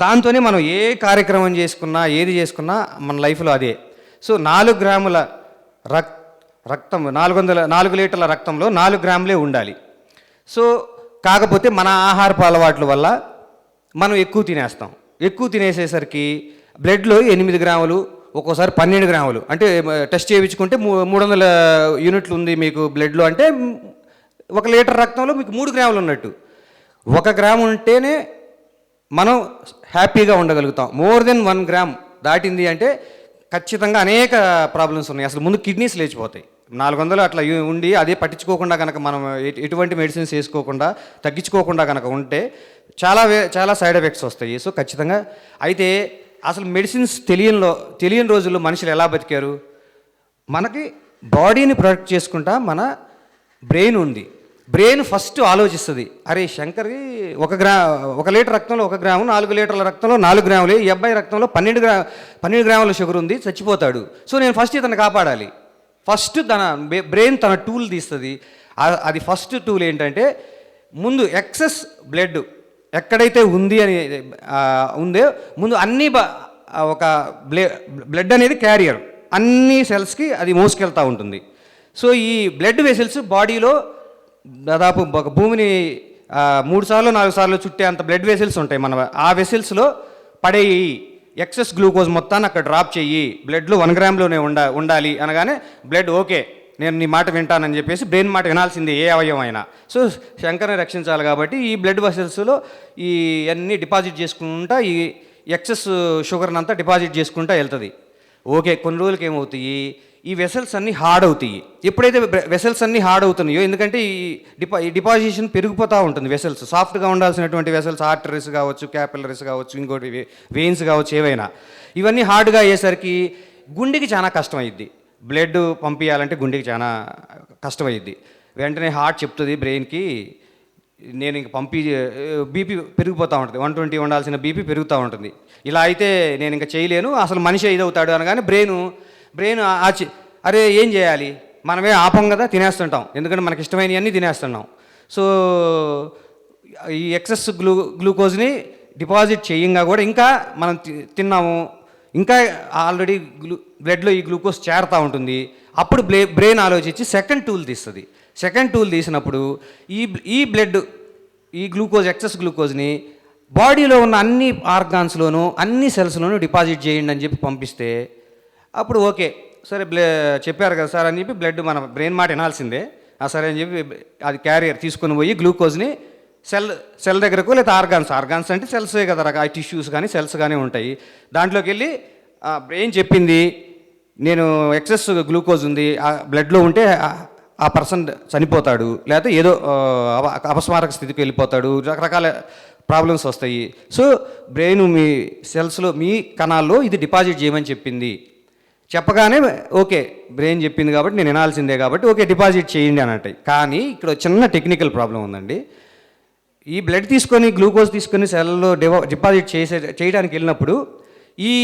దాంతోనే మనం ఏ కార్యక్రమం చేసుకున్నా ఏది చేసుకున్నా మన లైఫ్లో అదే. సో 4 గ్రాముల రక్తం 4 లీటర్ల రక్తంలో 4 గ్రాములే ఉండాలి. సో కాకపోతే మన ఆహారపు అలవాట్ల వల్ల మనం ఎక్కువ తినేస్తాం. ఎక్కువ తినేసేసరికి బ్లడ్లో 8 గ్రాములు, ఒక్కోసారి 12 గ్రాములు, అంటే టెస్ట్ చేయించుకుంటే 300 యూనిట్లు ఉంది మీకు బ్లడ్లో అంటే 1 లీటర్ రక్తంలో మీకు 3 గ్రాములు ఉన్నట్టు. 1 గ్రాము ఉంటేనే మనం హ్యాపీగా ఉండగలుగుతాం. మోర్ దెన్ 1 గ్రామ్ దాటింది అంటే ఖచ్చితంగా అనేక ప్రాబ్లమ్స్ ఉన్నాయి. అసలు ముందు కిడ్నీస్ లేచిపోతాయి. 400 అట్లా ఉండి అదే పట్టించుకోకుండా కనుక మనం ఎటువంటి మెడిసిన్స్ వేసుకోకుండా తగ్గించుకోకుండా కనుక ఉంటే చాలా సైడ్ ఎఫెక్ట్స్ వస్తాయి. సో ఖచ్చితంగా అయితే అసలు మెడిసిన్స్ తెలియని రోజుల్లో మనుషులు ఎలా బతికారు? మనకి బాడీని ప్రొటెక్ట్ చేసుకుంటా మన బ్రెయిన్ ఉంది. బ్రెయిన్ ఫస్ట్ ఆలోచిస్తుంది, అరే శంకర్కి 1 లీటర్ రక్తంలో 1 గ్రాము, 4 లీటర్ల రక్తంలో 4 గ్రాములే, ఈ అబ్బాయి రక్తంలో 12 గ్రాముల షుగర్ ఉంది, చచ్చిపోతాడు. సో నేను ఫస్ట్ ఇతను కాపాడాలి. ఫస్ట్ తన బ్రెయిన్ తన టూల్ తీస్తుంది. అది ఫస్ట్ టూల్ ఏంటంటే ముందు ఎక్సెస్ బ్లడ్ ఎక్కడైతే ఉంది అని ఉందో ముందు అన్ని ఒక బ్లడ్ అనేది క్యారియర్, అన్ని సెల్స్కి అది మోసుకెళ్తూ ఉంటుంది. సో ఈ బ్లడ్ వెసల్స్ బాడీలో దాదాపు ఒక భూమిని 3 సార్లు 4 సార్లు చుట్టే అంత బ్లడ్ వెసల్స్ ఉంటాయి. ఆ వెసల్స్లో పడేయి ఎక్సెస్ గ్లూకోజ్ మొత్తాన్ని అక్కడ డ్రాప్ చెయ్యి, బ్లడ్లో 1 గ్రామ్లోనే ఉండాలి అనగానే బ్లడ్ ఓకే నేను నీ మాట వింటానని చెప్పేసి బ్రెయిన్ మాట వినాల్సిందే ఏ అవయవం అయినా. సో శంకర్ని రక్షించాలి కాబట్టి ఈ బ్లడ్ వెసల్స్లో ఈ అన్నీ డిపాజిట్ చేసుకుంటా ఈ ఎక్సెస్ షుగర్ని అంతా డిపాజిట్ చేసుకుంటా వెళ్తుంది. ఓకే కొన్ని రోజులకి ఏమవుతాయి, ఈ వెసల్స్ అన్నీ హార్డ్ అవుతాయి. ఎప్పుడైతే వెసల్స్ అన్నీ హార్డ్ అవుతున్నాయో, ఎందుకంటే ఈ డిపాజిషన్ పెరిగిపోతూ ఉంటుంది. వెసల్స్ సాఫ్ట్గా ఉండాల్సినటువంటి వెసల్స్ ఆర్టరీస్ కావచ్చు, క్యాపిలరీస్ కావచ్చు, ఇంకోటి వెయిన్స్ కావచ్చు, ఏవైనా ఇవన్నీ హార్డ్గా అయ్యేసరికి గుండెకి చాలా కష్టమైద్ది. బ్లడ్ పంపించాలంటే గుండెకి చాలా కష్టమైద్ది. వెంటనే హార్ట్ చెప్తుంది బ్రెయిన్కి, నేను ఇంక బీపీ పెరిగిపోతూ ఉంటుంది, 120 ఉండాల్సిన బీపీ పెరుగుతూ ఉంటుంది. ఇలా అయితే నేను ఇంకా చేయలేను, అసలు మనిషి ఇదవుతాడు అనగానే బ్రెయిన్ అరే ఏం చేయాలి, మనమే ఆపం కదా, తినేస్తుంటాం, ఎందుకంటే మనకి ఇష్టమైనవన్నీ తినేస్తున్నాం. సో ఈ ఎక్సెస్ గ్లూకోజ్ని డిపాజిట్ చేయంగా కూడా ఇంకా మనం తిన్నాము, ఇంకా ఆల్రెడీ బ్లడ్లో ఈ గ్లూకోజ్ చేరుతూ ఉంటుంది. అప్పుడు బ్రెయిన్ ఆలోచించి సెకండ్ టూల్ తీస్తుంది. సెకండ్ టూల్ తీసినప్పుడు ఈ గ్లూకోజ్ ఎక్సెస్ గ్లూకోజ్ని బాడీలో ఉన్న అన్ని ఆర్గాన్స్లోనూ అన్ని సెల్స్లోనూ డిపాజిట్ చేయండి అని చెప్పి పంపిస్తే అప్పుడు ఓకే సరే చెప్పారు కదా సార్ అని చెప్పి బ్లడ్ మన బ్రెయిన్ మాట వినాల్సిందే. సరే అని చెప్పి అది క్యారియర్ తీసుకొని పోయి గ్లూకోజ్ని సెల్ దగ్గరకు, లేదా ఆర్గాన్స్ అంటే సెల్సే కదా, టిష్యూస్ కానీ సెల్స్ కానీ ఉంటాయి, దాంట్లోకి వెళ్ళి బ్రెయిన్ చెప్పింది నేను ఎక్సెస్ గ్లూకోజ్ ఉంది బ్లడ్లో ఉంటే ఆ పర్సన్ చనిపోతాడు, లేకపోతే ఏదో అపస్మారక స్థితికి వెళ్ళిపోతాడు, రకరకాల ప్రాబ్లమ్స్ వస్తాయి. సో బ్రెయిన్ మీ సెల్స్లో మీ కణాల్లో ఇది డిపాజిట్ చేయమని చెప్పింది. చెప్పగానే ఓకే బ్రెయిన్ చెప్పింది కాబట్టి నేను వినాల్సిందే కాబట్టి ఓకే డిపాజిట్ చేయండి అని అంటాయి. కానీ ఇక్కడ చిన్న టెక్నికల్ ప్రాబ్లం ఉందండి. ఈ బ్లడ్ తీసుకొని గ్లూకోజ్ తీసుకొని సెల్లో డిపాజిట్ చేయడానికి వెళ్ళినప్పుడు ఈ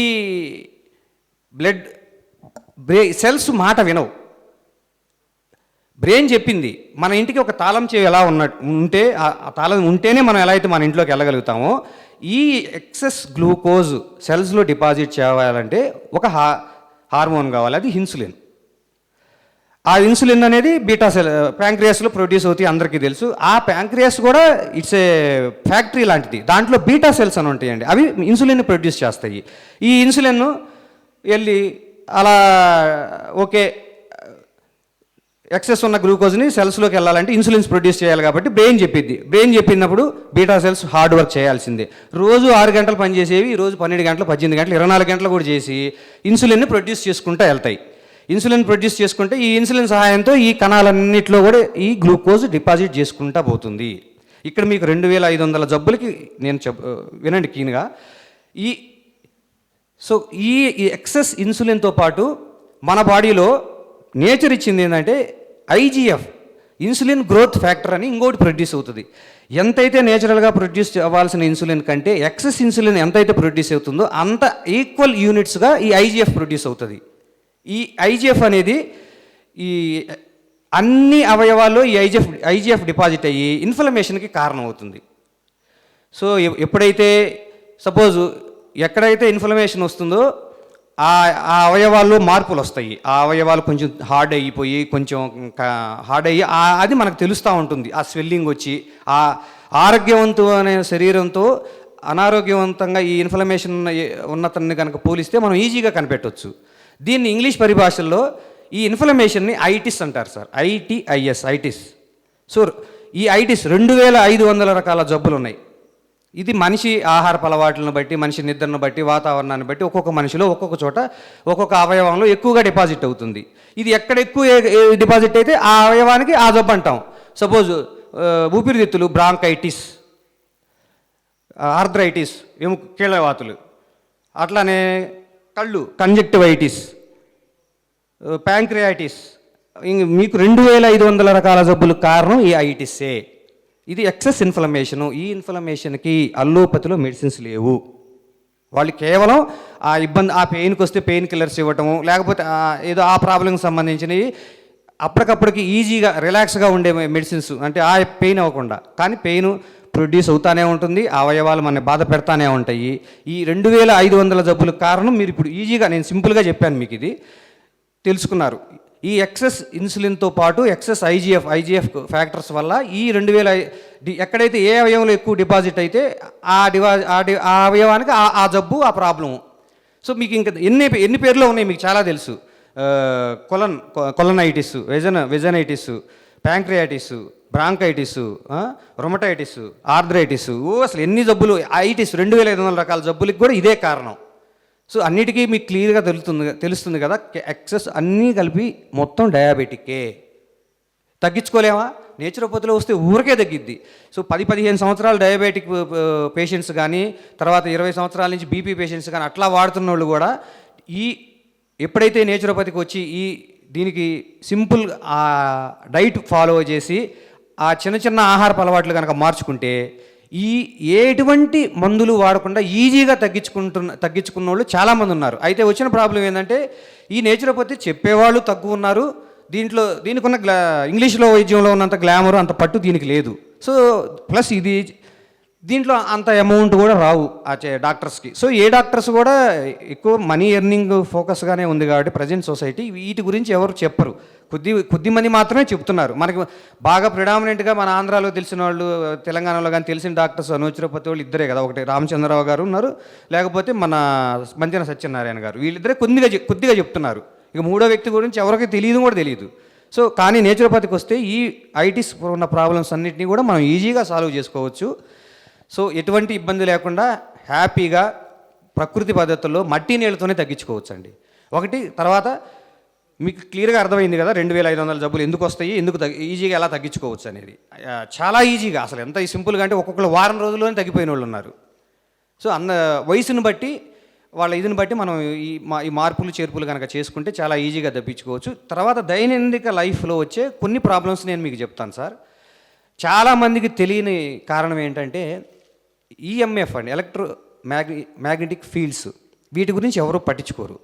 సెల్స్ మాట వినవు. బ్రెయిన్ చెప్పింది మన ఇంటికి ఒక తాళం చెవి ఎలా ఉంటే ఆ తాళం ఉంటేనే మనం ఎలా అయితే మన ఇంట్లోకి వెళ్ళగలుగుతామో, ఈ ఎక్సెస్ గ్లూకోజ్ సెల్స్లో డిపాజిట్ చేయాలంటే ఒక హార్మోన్ కావాలి, అది ఇన్సులిన్. ఆ ఇన్సులిన్ అనేది బీటా సెల్ ప్యాంక్రియాస్లో ప్రొడ్యూస్ అవుతాయి, అందరికీ తెలుసు. ఆ ప్యాంక్రియాస్ కూడా ఇట్స్ ఏ ఫ్యాక్టరీ లాంటిది. దాంట్లో బీటా సెల్స్ అని ఉంటాయండి, అవి ఇన్సులిన్ ప్రొడ్యూస్ చేస్తాయి. ఈ ఇన్సులిన్ వెళ్ళి అలా ఓకే ఎక్సెస్ ఉన్న గ్లూకోజ్ని సెల్స్లోకి వెళ్ళాలంటే ఇన్సులిన్స్ ప్రొడ్యూస్ చేయాలి కాబట్టి బ్రెయిన్ చెప్పిద్ది. బ్రెయిన్ చెప్పినప్పుడు బీటా సెల్స్ హార్డ్ వర్క్ చేయాల్సిందే. రోజు 6 గంటలు పనిచేసేవి రోజు 12 గంటలు, 18 గంటలు, 24 గంటలు కూడా చేసి ఇన్సులిన్ని ప్రొడ్యూస్ చేసుకుంటూ వెళ్తాయి. ఇన్సులిన్ ప్రొడ్యూస్ చేసుకుంటే ఈ ఇన్సులిన్ సహాయంతో ఈ కణాలన్నింటిలో కూడా ఈ గ్లూకోజ్ డిపాజిట్ చేసుకుంటూ పోతుంది. ఇక్కడ మీకు 2500 జబ్బులకి నేను వినండి క్లీన్గా. ఈ ఎక్సెస్ ఇన్సులిన్తో పాటు మన బాడీలో నేచర్ ఇచ్చింది ఏంటంటే IGF, ఇన్సులిన్ గ్రోత్ ఫ్యాక్టర్ అని ఇంకోటి ప్రొడ్యూస్ అవుతుంది. ఎంతైతే నేచురల్గా ప్రొడ్యూస్ అవ్వాల్సిన ఇన్సులిన్ కంటే ఎక్సెస్ ఇన్సులిన్ ఎంతైతే ప్రొడ్యూస్ అవుతుందో అంత ఈక్వల్ యూనిట్స్గా ఈ IGF ప్రొడ్యూస్ అవుతుంది. ఈ IGF అనేది ఈ అన్ని అవయవాల్లో ఈ IGF డిపాజిట్ అయ్యి ఇన్ఫ్లమేషన్కి కారణం అవుతుంది. సో ఎప్పుడైతే సపోజ్ ఎక్కడైతే ఇన్ఫ్లమేషన్ వస్తుందో ఆ అవయవాల్లో మార్పులు వస్తాయి. ఆ అవయవాలు కొంచెం హార్డ్ అయిపోయి కొంచెం హార్డ్ అయ్యి అది మనకు తెలుస్తూ ఉంటుంది. ఆ స్వెల్లింగ్ వచ్చి ఆ ఆరోగ్యవంతమైన శరీరంతో అనారోగ్యవంతంగా ఈ ఇన్ఫ్లమేషన్ ఉన్నతన్ని కనుక పోలిస్తే మనం ఈజీగా కనిపెట్టవచ్చు. దీన్ని ఇంగ్లీష్ పరిభాషల్లో ఈ ఇన్ఫ్లమేషన్ని ఐటిస్ అంటారు సార్, ఐటిస్. సో ఈ ఐటిస్ 2500 రకాల జబ్బులు ఉన్నాయి. ఇది మనిషి ఆహారపు అలవాట్లను బట్టి, మనిషి నిద్రను బట్టి, వాతావరణాన్ని బట్టి ఒక్కొక్క మనిషిలో ఒక్కొక్క చోట ఒక్కొక్క అవయవంలో ఎక్కువగా డిపాజిట్ అవుతుంది. ఇది ఎక్కడ ఎక్కువ డిపాజిట్ అయితే ఆ అవయవానికి ఆ జబ్బు అంటాం. సపోజ్ ఊపిరితిత్తులు బ్రాంకైటిస్, ఆర్థరైటిస్ కీళ్ళవాతులు, అట్లానే కళ్ళు కంజక్టివైటిస్, ప్యాంక్రియాటిస్, మీకు 2500 రకాల జబ్బులకు కారణం ఈ ఐటిస్సే. ఇది ఎక్సెస్ ఇన్ఫ్లమేషను. ఈ ఇన్ఫ్లమేషన్కి అల్లోపతిలో మెడిసిన్స్ లేవు. వాళ్ళు కేవలం ఆ ఇబ్బంది, ఆ పెయిన్కి వస్తే పెయిన్ కిల్లర్స్ ఇవ్వటము, లేకపోతే ఏదో ఆ ప్రాబ్లంకి సంబంధించినవి అప్పటికప్పటికి ఈజీగా రిలాక్స్గా ఉండే మెడిసిన్స్, అంటే ఆ పెయిన్ అవ్వకుండా. కానీ పెయిన్ ప్రొడ్యూస్ అవుతానే ఉంటుంది, ఆ అవయవాలు మన బాధ పెడతానే ఉంటాయి. ఈ 2500 జబ్బులకు కారణం మీరు ఇప్పుడు ఈజీగా నేను సింపుల్గా చెప్పాను, మీకు ఇది తెలుసుకున్నారు. ఈ ఎక్సెస్ ఇన్సులిన్తో పాటు ఎక్సెస్ ఐజిఎఫ్ ఫ్యాక్టర్స్ వల్ల ఈ 2000 ఎక్కడైతే ఏ అవయవంలో ఎక్కువ డిపాజిట్ అయితే ఆ అవయవానికి ఆ జబ్బు, ఆ ప్రాబ్లము. సో మీకు ఇంకా ఎన్ని పేర్లు ఉన్నాయి మీకు చాలా తెలుసు. కొలనైటిస్, వెజనైటిస్, ప్యాంక్రియాటిస్, బ్రాంకైటిస్, రొమటైటిస్, ఆర్థరైటిస్, అసలు ఎన్ని జబ్బులు, ఐటిస్ 2500 రకాల జబ్బులకి కూడా ఇదే కారణం. సో అన్నిటికీ మీకు క్లియర్గా తెలుస్తుంది కదా. ఎక్సెస్ అన్నీ కలిపి మొత్తం డయాబెటిక్కే. తగ్గించుకోలేమా? నేచురోపతిలో వస్తే ఊరికే తగ్గిద్ది. సో 10-15 సంవత్సరాలు డయాబెటిక్ పేషెంట్స్ కానీ, తర్వాత 20 సంవత్సరాల నుంచి బీపీ పేషెంట్స్ కానీ అట్లా వాడుతున్న వాళ్ళు కూడా ఎప్పుడైతే నేచురోపతికి వచ్చి దీనికి సింపుల్ డైట్ ఫాలో చేసి ఆ చిన్న ఆహారపు అలవాట్లు కనుక మార్చుకుంటే ఎటువంటి మందులు వాడకుండా ఈజీగా తగ్గించుకున్న వాళ్ళు చాలామంది ఉన్నారు. అయితే వచ్చిన ప్రాబ్లం ఏంటంటే ఈ నేచురోపతి చెప్పేవాళ్ళు తక్కువ ఉన్నారు. దీనికి ఉన్న ఇంగ్లీష్లో వైద్యంలో ఉన్నంత గ్లామర్, అంత పట్టు దీనికి లేదు. సో ప్లస్ దీంట్లో అంత అమౌంట్ కూడా రావు డాక్టర్స్కి. సో ఏ డాక్టర్స్ కూడా ఎక్కువ మనీ ఎర్నింగ్ ఫోకస్గానే ఉంది కాబట్టి ప్రజెంట్ సొసైటీ వీటి గురించి ఎవరు చెప్పరు. కొద్ది మంది మాత్రమే చెప్తున్నారు. మనకి బాగా ప్రిడామినెంట్గా మన ఆంధ్రాలో తెలిసిన వాళ్ళు, తెలంగాణలో కానీ తెలిసిన డాక్టర్స్ నేచురోపతి వాళ్ళు ఇద్దరే కదా. ఒకటి రామచంద్రరావు గారు ఉన్నారు, లేకపోతే మన మంతెన సత్యనారాయణ గారు. వీళ్ళిద్దరే కొద్దిగా చెప్తున్నారు. ఇక మూడో వ్యక్తి గురించి ఎవరికి తెలియదు. సో కానీ నేచురోపతికి వస్తే ఈ ఐటిస్ ఉన్న ప్రాబ్లమ్స్ అన్నింటినీ కూడా మనం ఈజీగా సాల్వ్ చేసుకోవచ్చు. సో ఎటువంటి ఇబ్బంది లేకుండా హ్యాపీగా ప్రకృతి పద్ధతుల్లో మట్టి నీళ్ళతోనే తగ్గించుకోవచ్చు అండి. తర్వాత మీకు క్లియర్గా అర్థమైంది కదా 2500 జబ్బులు ఎందుకు వస్తాయి, ఈజీగా ఎలా తగ్గించుకోవచ్చు అనేది. చాలా ఈజీగా, అసలు ఎంత సింపుల్గా అంటే ఒక్కొక్కరు వారం రోజుల్లోనే తగ్గిపోయిన వాళ్ళు ఉన్నారు. సో వయసును బట్టి వాళ్ళ ఇదిని బట్టి మనం ఈ మార్పులు చేర్పులు కనుక చేసుకుంటే చాలా ఈజీగా తప్పించుకోవచ్చు. తర్వాత దైనందిక లైఫ్లో వచ్చే కొన్ని ప్రాబ్లమ్స్ నేను మీకు చెప్తాను సార్. చాలామందికి తెలియని కారణం ఏంటంటే ఈఎంఎఫ్ అండి, మ్యాగ్నెటిక్ ఫీల్డ్స్. వీటి గురించి ఎవరు పట్టించుకోరు.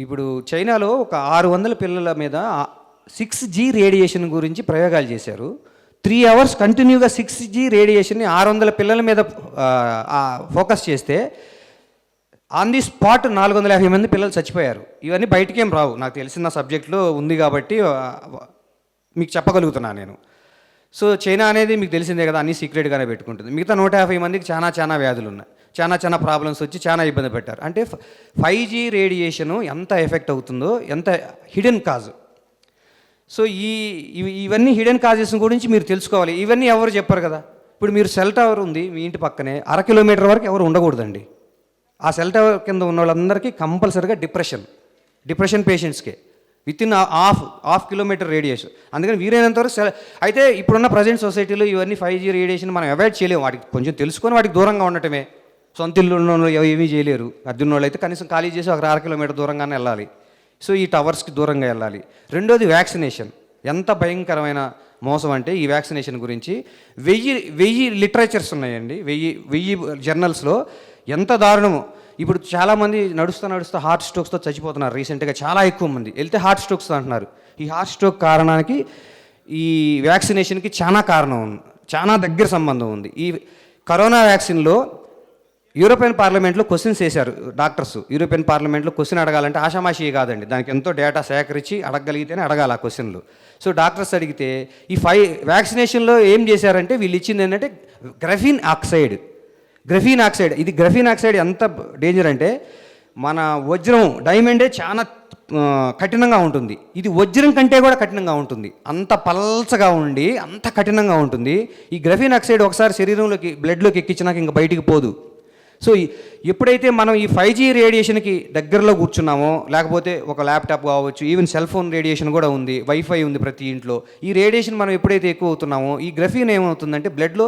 ఇప్పుడు చైనాలో ఒక 600 పిల్లల మీద 6G రేడియేషన్ గురించి ప్రయోగాలు చేశారు. 3 అవర్స్ కంటిన్యూగా 6G రేడియేషన్ని 600 పిల్లల మీద ఫోకస్ చేస్తే ఆన్ ది స్పాట్ 450 మంది పిల్లలు చచ్చిపోయారు. ఇవన్నీ బయటికేం రావు, నాకు తెలిసిన సబ్జెక్ట్లో ఉంది కాబట్టి మీకు చెప్పగలుగుతున్నాను నేను. సో చైనా అనేది మీకు తెలిసిందే కదా, అన్ని సీక్రెట్గానే పెట్టుకుంటుంది. మిగతా 150 మందికి చాలా వ్యాధులు ఉన్నాయి, చాలా ప్రాబ్లమ్స్ వచ్చి చాలా ఇబ్బంది పెట్టారు. అంటే 5G రేడియేషను ఎంత ఎఫెక్ట్ అవుతుందో, ఎంత హిడెన్ కాజ్. సో ఇవన్నీ హిడెన్ కాజెస్ గురించి మీరు తెలుసుకోవాలి. ఇవన్నీ ఎవరు చెప్పరు కదా. ఇప్పుడు మీరు సెల్ టవర్ ఉంది మీ ఇంటి పక్కనే, 1/2 కిలోమీటర్ వరకు ఎవరు ఉండకూడదండి. ఆ సెల్ టవర్ కింద ఉన్న వాళ్ళందరికీ కంపల్సరీగా డిప్రెషన్ పేషెంట్స్కే వితిన్ హాఫ్ కిలోమీటర్ రేడియేషన్. అందుకని వీలైనంత వరకు అయితే ఇప్పుడున్న ప్రజెంట్ సొసైటీలో ఇవన్నీ 5G రేడియేషన్ మనం అవాయిడ్ చేయలేము. వాటికి కొంచెం తెలుసుకొని వాటికి దూరంగా ఉండటమే. సొంత ఇల్లు ఉన్న వాళ్ళు ఏమీ చేయలేరు. అద్దెన్న వాళ్ళు అయితే కనీసం ఖాళీ చేసి ఒక 1/2 కిలోమీటర్ దూరంగానే వెళ్ళాలి. సో ఈ టవర్స్కి దూరంగా వెళ్ళాలి. రెండోది వ్యాక్సినేషన్. ఎంత భయంకరమైన మోసం అంటే ఈ వ్యాక్సినేషన్ గురించి 1000 లిటరేచర్స్ ఉన్నాయండి. 1000 జర్నల్స్లో ఎంత దారుణమో. ఇప్పుడు చాలామంది నడుస్తూ హార్ట్ స్ట్రోక్స్తో చచ్చిపోతున్నారు. రీసెంట్గా చాలా ఎక్కువ మంది వెళ్తే హార్ట్ స్ట్రోక్స్ అంటున్నారు. ఈ హార్ట్ స్ట్రోక్ కారణానికి ఈ వ్యాక్సినేషన్కి చాలా కారణం ఉంది, చాలా దగ్గర సంబంధం ఉంది. ఈ కరోనా వ్యాక్సిన్లో యూరోపియన్ పార్లమెంట్లో క్వశ్చన్స్ వేశారు డాక్టర్స్. యూరోపియన్ పార్లమెంట్లో క్వశ్చన్ అడగాలంటే ఆషామాషి కాదండి, దానికి ఎంతో డేటా సేకరించి అడగగలిగితేనే అడగాలి ఆ క్వశ్చన్లు. సో డాక్టర్స్ అడిగితే ఈ వ్యాక్సినేషన్లో ఏం చేశారంటే వీళ్ళు ఇచ్చింది ఏంటంటే గ్రఫీన్ ఆక్సైడ్. ఇది గ్రఫీన్ ఆక్సైడ్ ఎంత డేంజర్ అంటే మన వజ్రం డైమండే చాలా కఠినంగా ఉంటుంది. ఇది వజ్రం కంటే కూడా కఠినంగా ఉంటుంది. అంత పల్చగా ఉండి అంత కఠినంగా ఉంటుంది. ఈ గ్రఫీన్ ఆక్సైడ్ ఒకసారి శరీరంలోకి బ్లడ్లోకి ఎక్కించినాక ఇంకా బయటికి పోదు. సో ఎప్పుడైతే మనం ఈ 5G రేడియేషన్కి దగ్గరలో కూర్చున్నామో, లేకపోతే ఒక ల్యాప్టాప్ కావచ్చు, ఈవెన్ సెల్ ఫోన్ రేడియేషన్ కూడా ఉంది, వైఫై ఉంది ప్రతి ఇంట్లో. ఈ రేడియేషన్ మనం ఎప్పుడైతే ఎక్కువ అవుతున్నామో ఈ గ్రఫీన్ ఏమవుతుందంటే బ్లడ్లో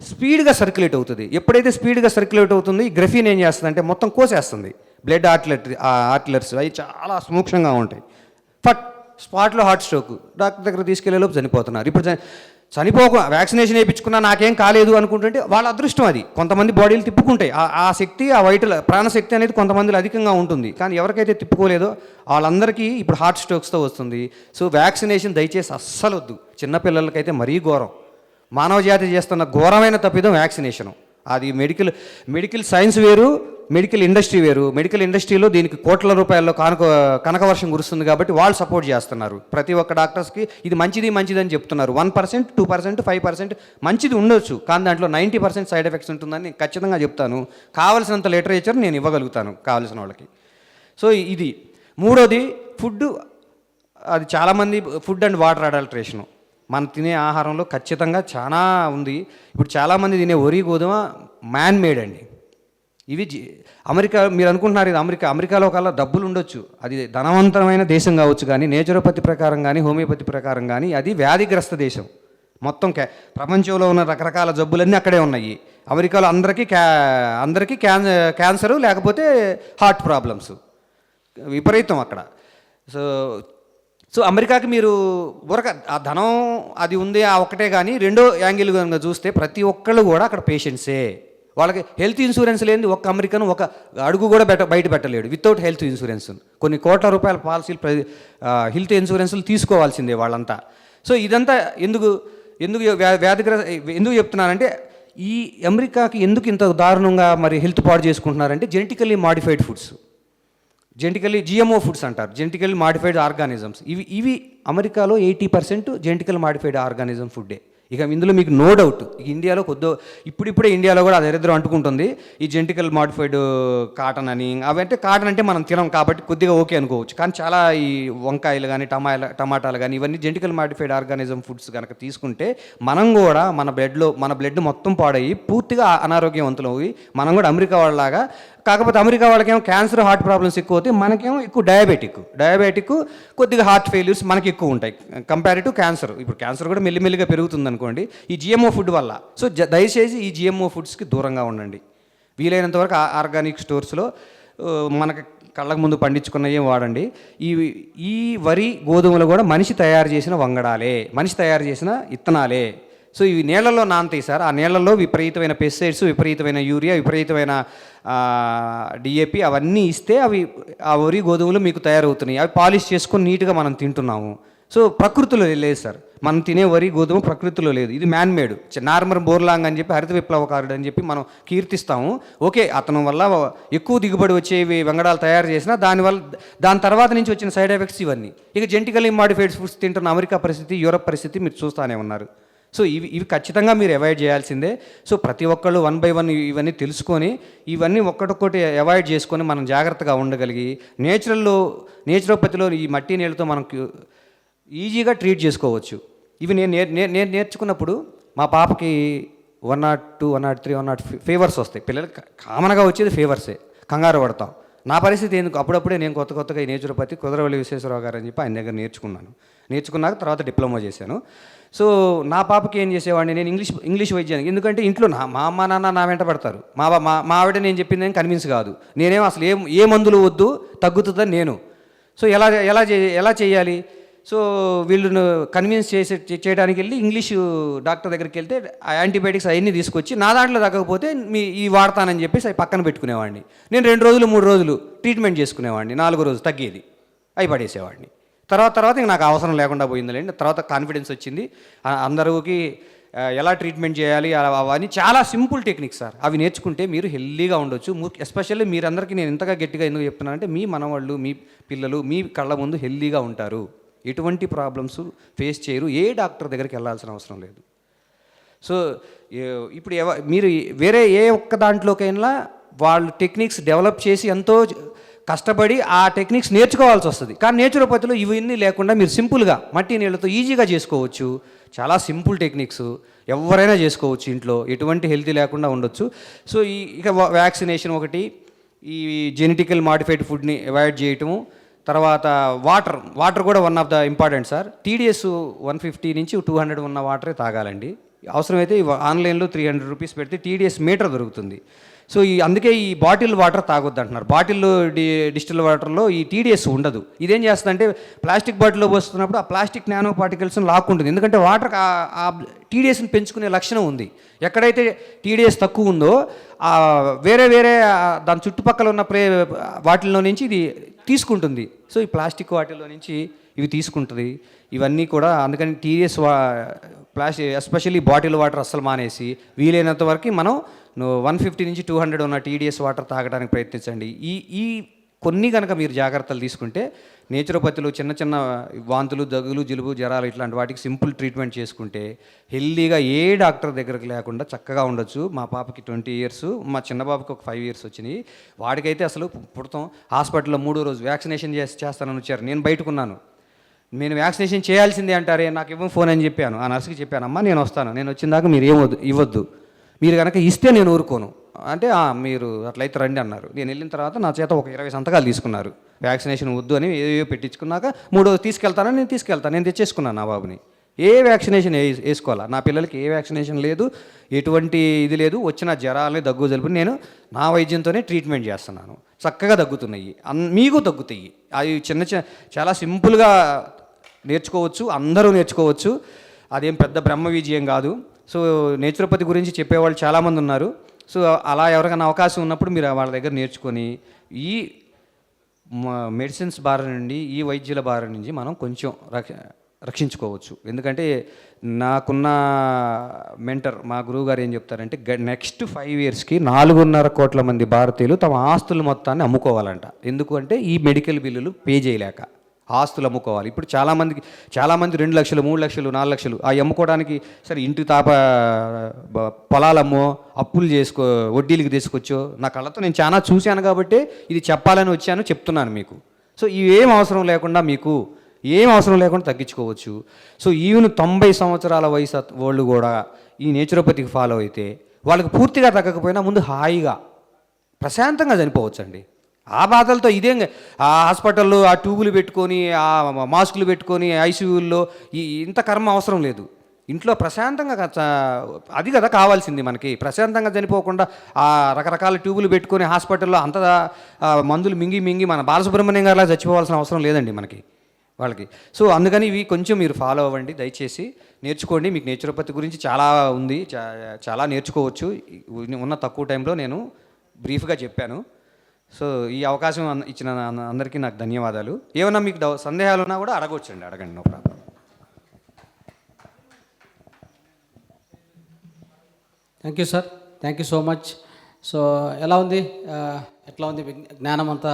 స్పీడ్గా సర్క్యులేట్ అవుతుంది. ఎప్పుడైతే స్పీడ్గా సర్క్యులేట్ అవుతుంది ఈ గ్రఫీన్ ఏం చేస్తుందంటే మొత్తం కోసేస్తుంది బ్లడ్ ఆర్టిలర్స్. అవి చాలా సూక్ష్మంగా ఉంటాయి. స్పాట్లో హార్ట్ స్ట్రోక్, డాక్టర్ దగ్గర తీసుకెళ్లే లోపు చనిపోతున్నారు. ఇప్పుడు వ్యాక్సినేషన్ వేయించుకున్నా నాకేం కాలేదు అనుకుంటుంటే వాళ్ళ అదృష్టం అది. కొంతమంది బాడీలు తిప్పుకుంటాయి, ఆ శక్తి, ఆ వైటల్ ప్రాణశక్తి అనేది కొంతమందిలో అధికంగా ఉంటుంది. కానీ ఎవరికైతే తిప్పుకోలేదో వాళ్ళందరికీ ఇప్పుడు హార్ట్ స్ట్రోక్స్తో వస్తుంది. సో వ్యాక్సినేషన్ దయచేసి అస్సలు వద్దు. చిన్నపిల్లలకైతే మరీ ఘోరం. మానవ జాతి చేస్తున్న ఘోరమైన తప్పిదం వ్యాక్సినేషను. అది మెడికల్ సైన్స్ వేరు, మెడికల్ ఇండస్ట్రీ వేరు. మెడికల్ ఇండస్ట్రీలో దీనికి కోట్ల రూపాయల్లో కనకవర్షం కురుస్తుంది కాబట్టి వాళ్ళు సపోర్ట్ చేస్తున్నారు. ప్రతి ఒక్క డాక్టర్స్కి ఇది మంచిదని చెప్తున్నారు. 1%, 2%, 5% మంచిది ఉండొచ్చు, కానీ దాంట్లో 90% సైడ్ ఎఫెక్ట్స్ ఉంటుందని ఖచ్చితంగా చెప్తాను. కావలసినంత లిటరేచర్ నేను ఇవ్వగలుగుతాను కావాల్సిన వాళ్ళకి. సో ఇది. మూడోది ఫుడ్. అది చాలామంది ఫుడ్ అండ్ వాటర్ అడల్ట్రేషను మనం తినే ఆహారంలో ఖచ్చితంగా చాలా ఉంది. ఇప్పుడు చాలామంది తినే వరి గోధుమ మ్యాన్ మేడ్ అండి. ఇవి అమెరికా, మీరు అనుకుంటున్నారు ఇది అమెరికాలో కల్లా డబ్బులు ఉండొచ్చు, అది ధనవంతమైన దేశం కావచ్చు, కానీ నేచురోపతి ప్రకారం కానీ హోమియోపతి ప్రకారం కానీ అది వ్యాధిగ్రస్త దేశం. మొత్తం ప్రపంచంలో ఉన్న రకరకాల జబ్బులన్నీ అక్కడే ఉన్నాయి. అమెరికాలో అందరికీ క్యాన్సరు లేకపోతే హార్ట్ ప్రాబ్లమ్స్ విపరీతం అక్కడ. సో అమెరికాకి మీరు ఆ ధనం అది ఉంది ఆ ఒక్కటే. కానీ రెండో యాంగిల్ కనుక చూస్తే ప్రతి ఒక్కళ్ళు కూడా అక్కడ పేషెంట్సే. వాళ్ళకి హెల్త్ ఇన్సూరెన్స్ లేని ఒక్క అమెరికన్ ఒక అడుగు కూడా బయట పెట్టలేడు వితౌట్ హెల్త్ ఇన్సూరెన్స్. కొన్ని కోట్ల రూపాయల పాలసీలు హెల్త్ ఇన్సూరెన్స్లు తీసుకోవాల్సిందే వాళ్ళంతా. సో ఇదంతా ఎందుకు చెప్తున్నానంటే ఈ అమెరికాకి ఎందుకు ఇంత దారుణంగా మరి హెల్త్ పాడు చేసుకుంటున్నారంటే genetically modified foods, GMO foods అంటారు, జెనెటికల్లీ మాడిఫైడ్ ఆర్గానిజమ్స్. ఇవి అమెరికాలో 80% జెనెటికల్ మాడిఫైడ్ ఆర్గానిజం ఫుడ్డే. ఇక ఇందులో మీకు నో డౌట్ ఇండియాలో ఇప్పుడిప్పుడే ఇండియాలో కూడా అది దరిద్రం అంటుకుంటుంది. ఈ జెనెటికల్ మాడిఫైడ్ కాటన్ అని, అవంటే కాటన్ అంటే మనం తినం కాబట్టి కొద్దిగా ఓకే అనుకోవచ్చు, కానీ చాలా ఈ వంకాయలు కానీ టమాటాలు కానీ ఇవన్నీ జెనెటికల్ మాడిఫైడ్ ఆర్గానిజం ఫుడ్స్ కనుక తీసుకుంటే మనం కూడా మన బ్లడ్ మొత్తం పాడయ్యి పూర్తిగా అనారోగ్యవంతులు అవి మనం కూడా అమెరికా వాళ్ళలాగా. కాకపోతే అమెరికా వాళ్ళకేమో క్యాన్సర్, హార్ట్ ప్రాబ్లమ్స్ ఎక్కువ అవుతాయి, మనకేమో ఎక్కువ డయాబెటిక్ కొద్దిగా హార్ట్ ఫెయిల్యూర్స్ మనకి ఎక్కువ ఉంటాయి కంపేర్ టు క్యాన్సర్. ఇప్పుడు క్యాన్సర్ కూడా మెల్లిమెల్లిగా పెరుగుతుంది అనుకోండి ఈ GMO ఫుడ్ వల్ల. సో దయచేసి ఈ GMO ఫుడ్స్కి దూరంగా ఉండండి. వీలైనంత వరకు ఆర్గానిక్ స్టోర్స్లో మనకి కళ్ళకు ముందు పండించుకున్నవి వాడండి. ఈ వరి గోధుమలు కూడా మనిషి తయారు చేసిన వంగడాలే, మనిషి తయారు చేసిన ఇత్తనాలే. సో ఇవి నీళ్ళల్లో నానతాయి సార్. ఆ నీళ్ళల్లో విపరీతమైన పెస్టిసైడ్స్, విపరీతమైన యూరియా, విపరీతమైన DAP అవన్నీ ఇస్తే అవి ఆ వరి గోధుమలు మీకు తయారవుతున్నాయి. అవి పాలిష్ చేసుకొని నీట్గా మనం తింటున్నాము. సో ప్రకృతిలో లేదు సార్, మనం తినే వరి గోధుమ ప్రకృతిలో లేదు, ఇది మ్యాన్ మేడ్. నార్మల్ బోర్లాంగ్ అని చెప్పి హరిత విప్లవకారుడు అని చెప్పి మనం కీర్తిస్తాము. ఓకే, అతని వల్ల ఎక్కువ దిగుబడి వచ్చేవి వంగడాలు తయారు చేసినా దాని తర్వాత నుంచి వచ్చిన సైడ్ ఎఫెక్ట్స్ ఇవన్నీ. ఇక జెనెటికల్లీ మాడిఫైడ్ ఫుడ్స్ తింటున్న అమెరికా పరిస్థితి, యూరప్ పరిస్థితి మీరు చూస్తూనే ఉన్నారు. సో ఇవి ఖచ్చితంగా మీరు అవాయిడ్ చేయాల్సిందే. సో ప్రతి ఒక్కళ్ళు 1 by 1 ఇవన్నీ తెలుసుకొని ఇవన్నీ ఒక్కటొక్కటి అవాయిడ్ చేసుకొని మనం జాగ్రత్తగా ఉండగలిగి నేచురోపతిలో ఈ మట్టి నీళ్ళతో మనం ఈజీగా ట్రీట్ చేసుకోవచ్చు. ఇవి నేను నేర్చుకున్నప్పుడు మా పాపకి 102, 103, 104 ఫీవర్స్ వస్తాయి. పిల్లలకి కామన్గా వచ్చేది ఫీవర్సే, కంగారు పడతాం. నా పరిస్థితి ఎందుకు, అప్పుడప్పుడే నేను కొత్తగా ఈ నేచురోపతి కుదరవల్లి విశ్వేశ్వరరావు గారు అని చెప్పి ఆయన దగ్గర నేర్చుకున్నాక తర్వాత డిప్లొమా చేశాను. సో నా పాపకి ఏం చేసేవాడిని, నేను ఇంగ్లీష్ వైద్యానికి, ఎందుకంటే ఇంట్లో మా అమ్మ నాన్న నా వెంట పడతారు. మా ఆవిడ నేను చెప్పింది కన్విన్స్ కాదు. నేనేం అసలు ఏ మందులు వద్దు, తగ్గుతుందని నేను. సో ఎలా చేయాలి, సో వీళ్ళను కన్విన్స్ చేయడానికి వెళ్ళి ఇంగ్లీషు డాక్టర్ దగ్గరికి వెళ్తే యాంటీబయాటిక్స్ అవన్నీ తీసుకొచ్చి నా దాంట్లో తగ్గకపోతే ఈ వాడతానని చెప్పేసి అవి పక్కన పెట్టుకునేవాడిని. నేను 2 రోజులు 3 రోజులు ట్రీట్మెంట్ చేసుకునేవాడిని, 4వ రోజు తగ్గేది, అవి పడేసేవాడిని. తర్వాత ఇంక నాకు అవసరం లేకుండా పోయిందిలేండి. తర్వాత కాన్ఫిడెన్స్ వచ్చింది. అందరికి ఎలా ట్రీట్మెంట్ చేయాలి అవన్నీ చాలా సింపుల్ టెక్నిక్స్ సార్. అవి నేర్చుకుంటే మీరు హెల్దీగా ఉండొచ్చు. ఎస్పెషల్లీ మీరందరికీ నేను ఇంతగా గట్టిగా ఎందుకు చెప్తున్నానంటే, మీ మనవాళ్ళు మీ పిల్లలు మీ కళ్ళ ముందు హెల్దీగా ఉంటారు, ఎటువంటి ప్రాబ్లమ్స్ ఫేస్ చేయరు, ఏ డాక్టర్ దగ్గరికి వెళ్ళాల్సిన అవసరం లేదు. సో ఇప్పుడు మీరు వేరే ఏ ఒక్క దాంట్లోకైనా వాళ్ళు టెక్నిక్స్ డెవలప్ చేసి ఎంతో కష్టపడి ఆ టెక్నిక్స్ నేర్చుకోవాల్సి వస్తుంది. కానీ నేచురోపతిలో ఇవన్నీ లేకుండా మీరు సింపుల్గా మట్టి నీళ్ళతో ఈజీగా చేసుకోవచ్చు. చాలా సింపుల్ టెక్నిక్స్, ఎవరైనా చేసుకోవచ్చు ఇంట్లో, ఎటువంటి హెల్తీ లేకుండా ఉండొచ్చు. సో ఇక వ్యాక్సినేషన్ ఒకటి, ఈ జెనెటికల్ మాడిఫైడ్ ఫుడ్ని అవాయిడ్ చేయటము, తర్వాత వాటర్ కూడా one of the important sir. TDS 150 నుంచి 200 ఉన్న వాటరే తాగాలండి. అవసరమైతే ఆన్లైన్లో 300 రూపీస్ పెడితే TDS మీటర్ దొరుకుతుంది. సో అందుకే ఈ బాటిల్ వాటర్ తాగొద్దు అంటున్నారు. బాటిల్లో డిస్టిల్ వాటర్లో ఈ TDS ఉండదు. ఇదేం చేస్తుందంటే ప్లాస్టిక్ బాటిల్లో పోస్తున్నప్పుడు ఆ ప్లాస్టిక్ నానో పార్టికల్స్ని లాక్కుంటుంది. ఎందుకంటే వాటర్ ఆ TDSని పెంచుకునే లక్షణం ఉంది. ఎక్కడైతే TDS తక్కువ ఉందో వేరే దాని చుట్టుపక్కల ఉన్న వాటిల్లో నుంచి ఇది తీసుకుంటుంది. సో ఈ ప్లాస్టిక్ వాటిల్లో నుంచి ఇవి తీసుకుంటుంది. ఇవన్నీ కూడా అందుకని TDS plastic especially bottle water అస్సలు మానేసి వీలైనంత వరకు మనం 150 నుంచి 200 ఉన్న TDS వాటర్ తాగడానికి ప్రయత్నించండి. ఈ కొన్ని కనుక మీరు జాగ్రత్తలు తీసుకుంటే నేచురోపతిలో చిన్న వాంతులు, దగ్గులు, జలుబు, జ్వరాలు ఇట్లాంటి వాటికి సింపుల్ ట్రీట్మెంట్ చేసుకుంటే హెల్దీగా ఏ డాక్టర్ దగ్గరకు లేకుండా చక్కగా ఉండొచ్చు. మా పాపకి 20 years, మా చిన్న బాబుకి ఒక 5 years వచ్చినాయి. వాడికైతే అసలు పుడతాం హాస్పిటల్లో 3వ రోజు వ్యాక్సినేషన్ చేస్తానని వచ్చారు. నేను బయటకున్నాను. నేను వ్యాక్సినేషన్ చేయాల్సిందే అంటారే, నాకు ఇవ్వం ఫోన్ అని చెప్పాను. ఆ నర్సుకి చెప్పాను, అమ్మా నేను వస్తాను, నేను వచ్చిన దాకా మీరు ఇవ్వద్దు, మీరు కనుక ఇస్తే నేను ఊరుకోను అంటే, మీరు అట్లయితే రండి అన్నారు. నేను వెళ్ళిన తర్వాత నా చేత ఒక 20 సంతకాలు తీసుకున్నారు. వ్యాక్సినేషన్ వద్దు అని ఏవో పెట్టించుకున్నాక 3వ తీసుకెళ్తానని నేను తెచ్చేసుకున్నాను నా బాబుని. ఏ వ్యాక్సినేషన్ వేసుకోవాలా, నా పిల్లలకి ఏ వ్యాక్సినేషన్ లేదు, ఎటువంటి ఇది లేదు. వచ్చిన జ్వరాలని, దగ్గు, జలుబు నేను నా వైద్యంతోనే ట్రీట్మెంట్ చేస్తున్నాను. చక్కగా తగ్గుతున్నాయి, మీకు తగ్గుతాయి. అవి చాలా సింపుల్గా నేర్చుకోవచ్చు, అందరూ నేర్చుకోవచ్చు. అదేం పెద్ద బ్రహ్మ విజయం కాదు. సో నేచురోపతి గురించి చెప్పేవాళ్ళు చాలామంది ఉన్నారు. సో అలా ఎవరికైనా అవకాశం ఉన్నప్పుడు మీరు వాళ్ళ దగ్గర నేర్చుకొని ఈ మెడిసిన్స్ బారి నుండి, ఈ వైద్యుల బారి నుంచి మనం కొంచెం రక్షించుకోవచ్చు. ఎందుకంటే నాకున్న మెంటర్ మా గురువు గారు ఏం చెప్తారంటే, నెక్స్ట్ 5 yearsకి 4.5 కోట్ల మంది భారతీయులు తమ ఆస్తుల మొత్తాన్ని అమ్ముకోవాలంట. ఎందుకంటే ఈ మెడికల్ బిల్లులు పే చేయలేక ఆస్తులు అమ్ముకోవాలి. ఇప్పుడు చాలామంది 2 లక్షలు, 3 లక్షలు, 4 లక్షలు అవి అమ్ముకోవడానికి సరే ఇంటి పొలాలమ్మో, అప్పులు వడ్డీలకి తీసుకొచ్చో, నా కళ్ళతో నేను చాలా చూశాను కాబట్టి ఇది చెప్పాలని వచ్చాను, చెప్తున్నాను మీకు. సో ఇవేం అవసరం లేకుండా తగ్గించుకోవచ్చు. సో ఈవెన్ 90 సంవత్సరాల వయసు వాళ్ళు కూడా ఈ నేచురోపతికి ఫాలో అయితే వాళ్ళకి పూర్తిగా తగ్గకపోయినా ముందు హాయిగా ప్రశాంతంగా చనిపోవచ్చండి. ఆ బాధలతో ఆ హాస్పిటల్లో ఆ ట్యూబులు పెట్టుకొని, ఆ మాస్కులు పెట్టుకొని, ICUల్లో ఇంత కర్మ అవసరం లేదు. ఇంట్లో ప్రశాంతంగా అది కదా కావాల్సింది మనకి. ప్రశాంతంగా చనిపోకుండా ఆ రకరకాల ట్యూబులు పెట్టుకొని హాస్పిటల్లో అంత మందులు మింగి మన బాలసుబ్రహ్మణ్యం గారిలా చచ్చిపోవాల్సిన అవసరం లేదండి మనకి వాళ్ళకి. సో అందుకని ఇవి కొంచెం మీరు ఫాలో అవ్వండి, దయచేసి నేర్చుకోండి. మీకు నేచురోపతి గురించి చాలా ఉంది, చాలా నేర్చుకోవచ్చు. ఉన్న తక్కువ టైంలో నేను బ్రీఫ్గా చెప్పాను. సో ఈ అవకాశం ఇచ్చిన అందరికీ నాకు ధన్యవాదాలు. ఏమన్నా మీకు సందేహాలు ఉన్నా కూడా అడగండి, no problem. Thank you sir, thank you so much. So ఎలా ఉంది, ఎట్లా ఉంది, జ్ఞానం అంతా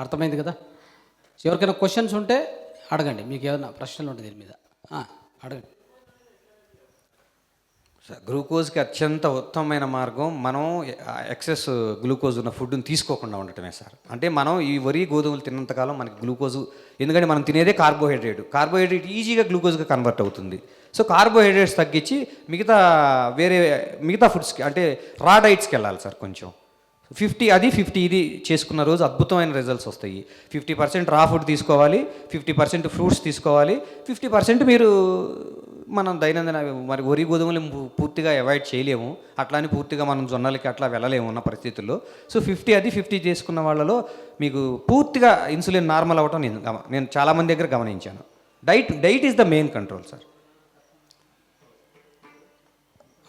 అర్థమైంది కదా? ఎవరికైనా క్వశ్చన్స్ ఉంటే అడగండి, మీకు ఏమైనా ప్రశ్నలు ఉంటే దీని మీద అడగండి. గ్లూకోజ్కి అత్యంత ఉత్తమమైన మార్గం మనం ఎక్సెస్ గ్లూకోజ్ ఉన్న ఫుడ్ని తీసుకోకుండా ఉండటమే సార్. అంటే మనం ఈ వరి గోధుమలు తిన్నంతకాలం మనకి గ్లూకోజు, ఎందుకంటే మనం తినేదే కార్బోహైడ్రేట్ ఈజీగా గ్లూకోజ్గా కన్వర్ట్ అవుతుంది. సో కార్బోహైడ్రేట్స్ తగ్గించి మిగతా ఫుడ్స్కి అంటే రా డైట్స్కి వెళ్ళాలి సార్. కొంచెం 50 ఇది చేసుకున్న రోజు అద్భుతమైన రిజల్ట్స్ వస్తాయి. 50% రా ఫుడ్ తీసుకోవాలి, 50% ఫ్రూట్స్ తీసుకోవాలి, 50% మీరు మనం దైనందిన మరి వరి గోధుమలు పూర్తిగా అవాయిడ్ చేయలేము, అట్లా అని పూర్తిగా మనం జొన్నలకి అట్లా వెళ్ళలేము ఉన్న పరిస్థితుల్లో. సో 50 చేసుకున్న వాళ్ళలో మీకు పూర్తిగా ఇన్సులిన్ నార్మల్ అవ్వటం నేను చాలామంది దగ్గర గమనించాను. Diet is the main control sir.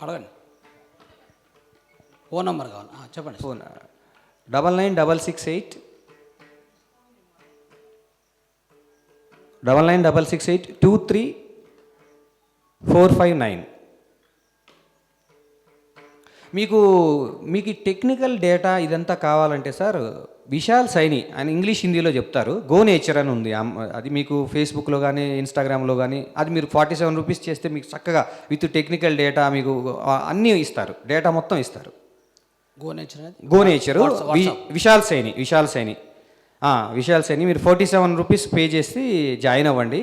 అడగండి. ఫోన్ నెంబర్ కావాలి, చెప్పండి. ఫోన్ 9966 23459. మీకు ఈ టెక్నికల్ డేటా ఇదంతా కావాలంటే సార్ విశాల్ సైని అని ఇంగ్లీష్ హిందీలో చెప్తారు, గో నేచర్ అని ఉంది. అది మీకు ఫేస్బుక్లో కానీ ఇన్స్టాగ్రామ్లో కానీ అది మీరు 47 రూపీస్ చేస్తే మీకు చక్కగా విత్ టెక్నికల్ డేటా మీకు అన్నీ ఇస్తారు, డేటా మొత్తం ఇస్తారు. గో నేచర్ విశాల్ సైని మీరు 47 రూపీస్ పే చేసి జాయిన్ అవ్వండి.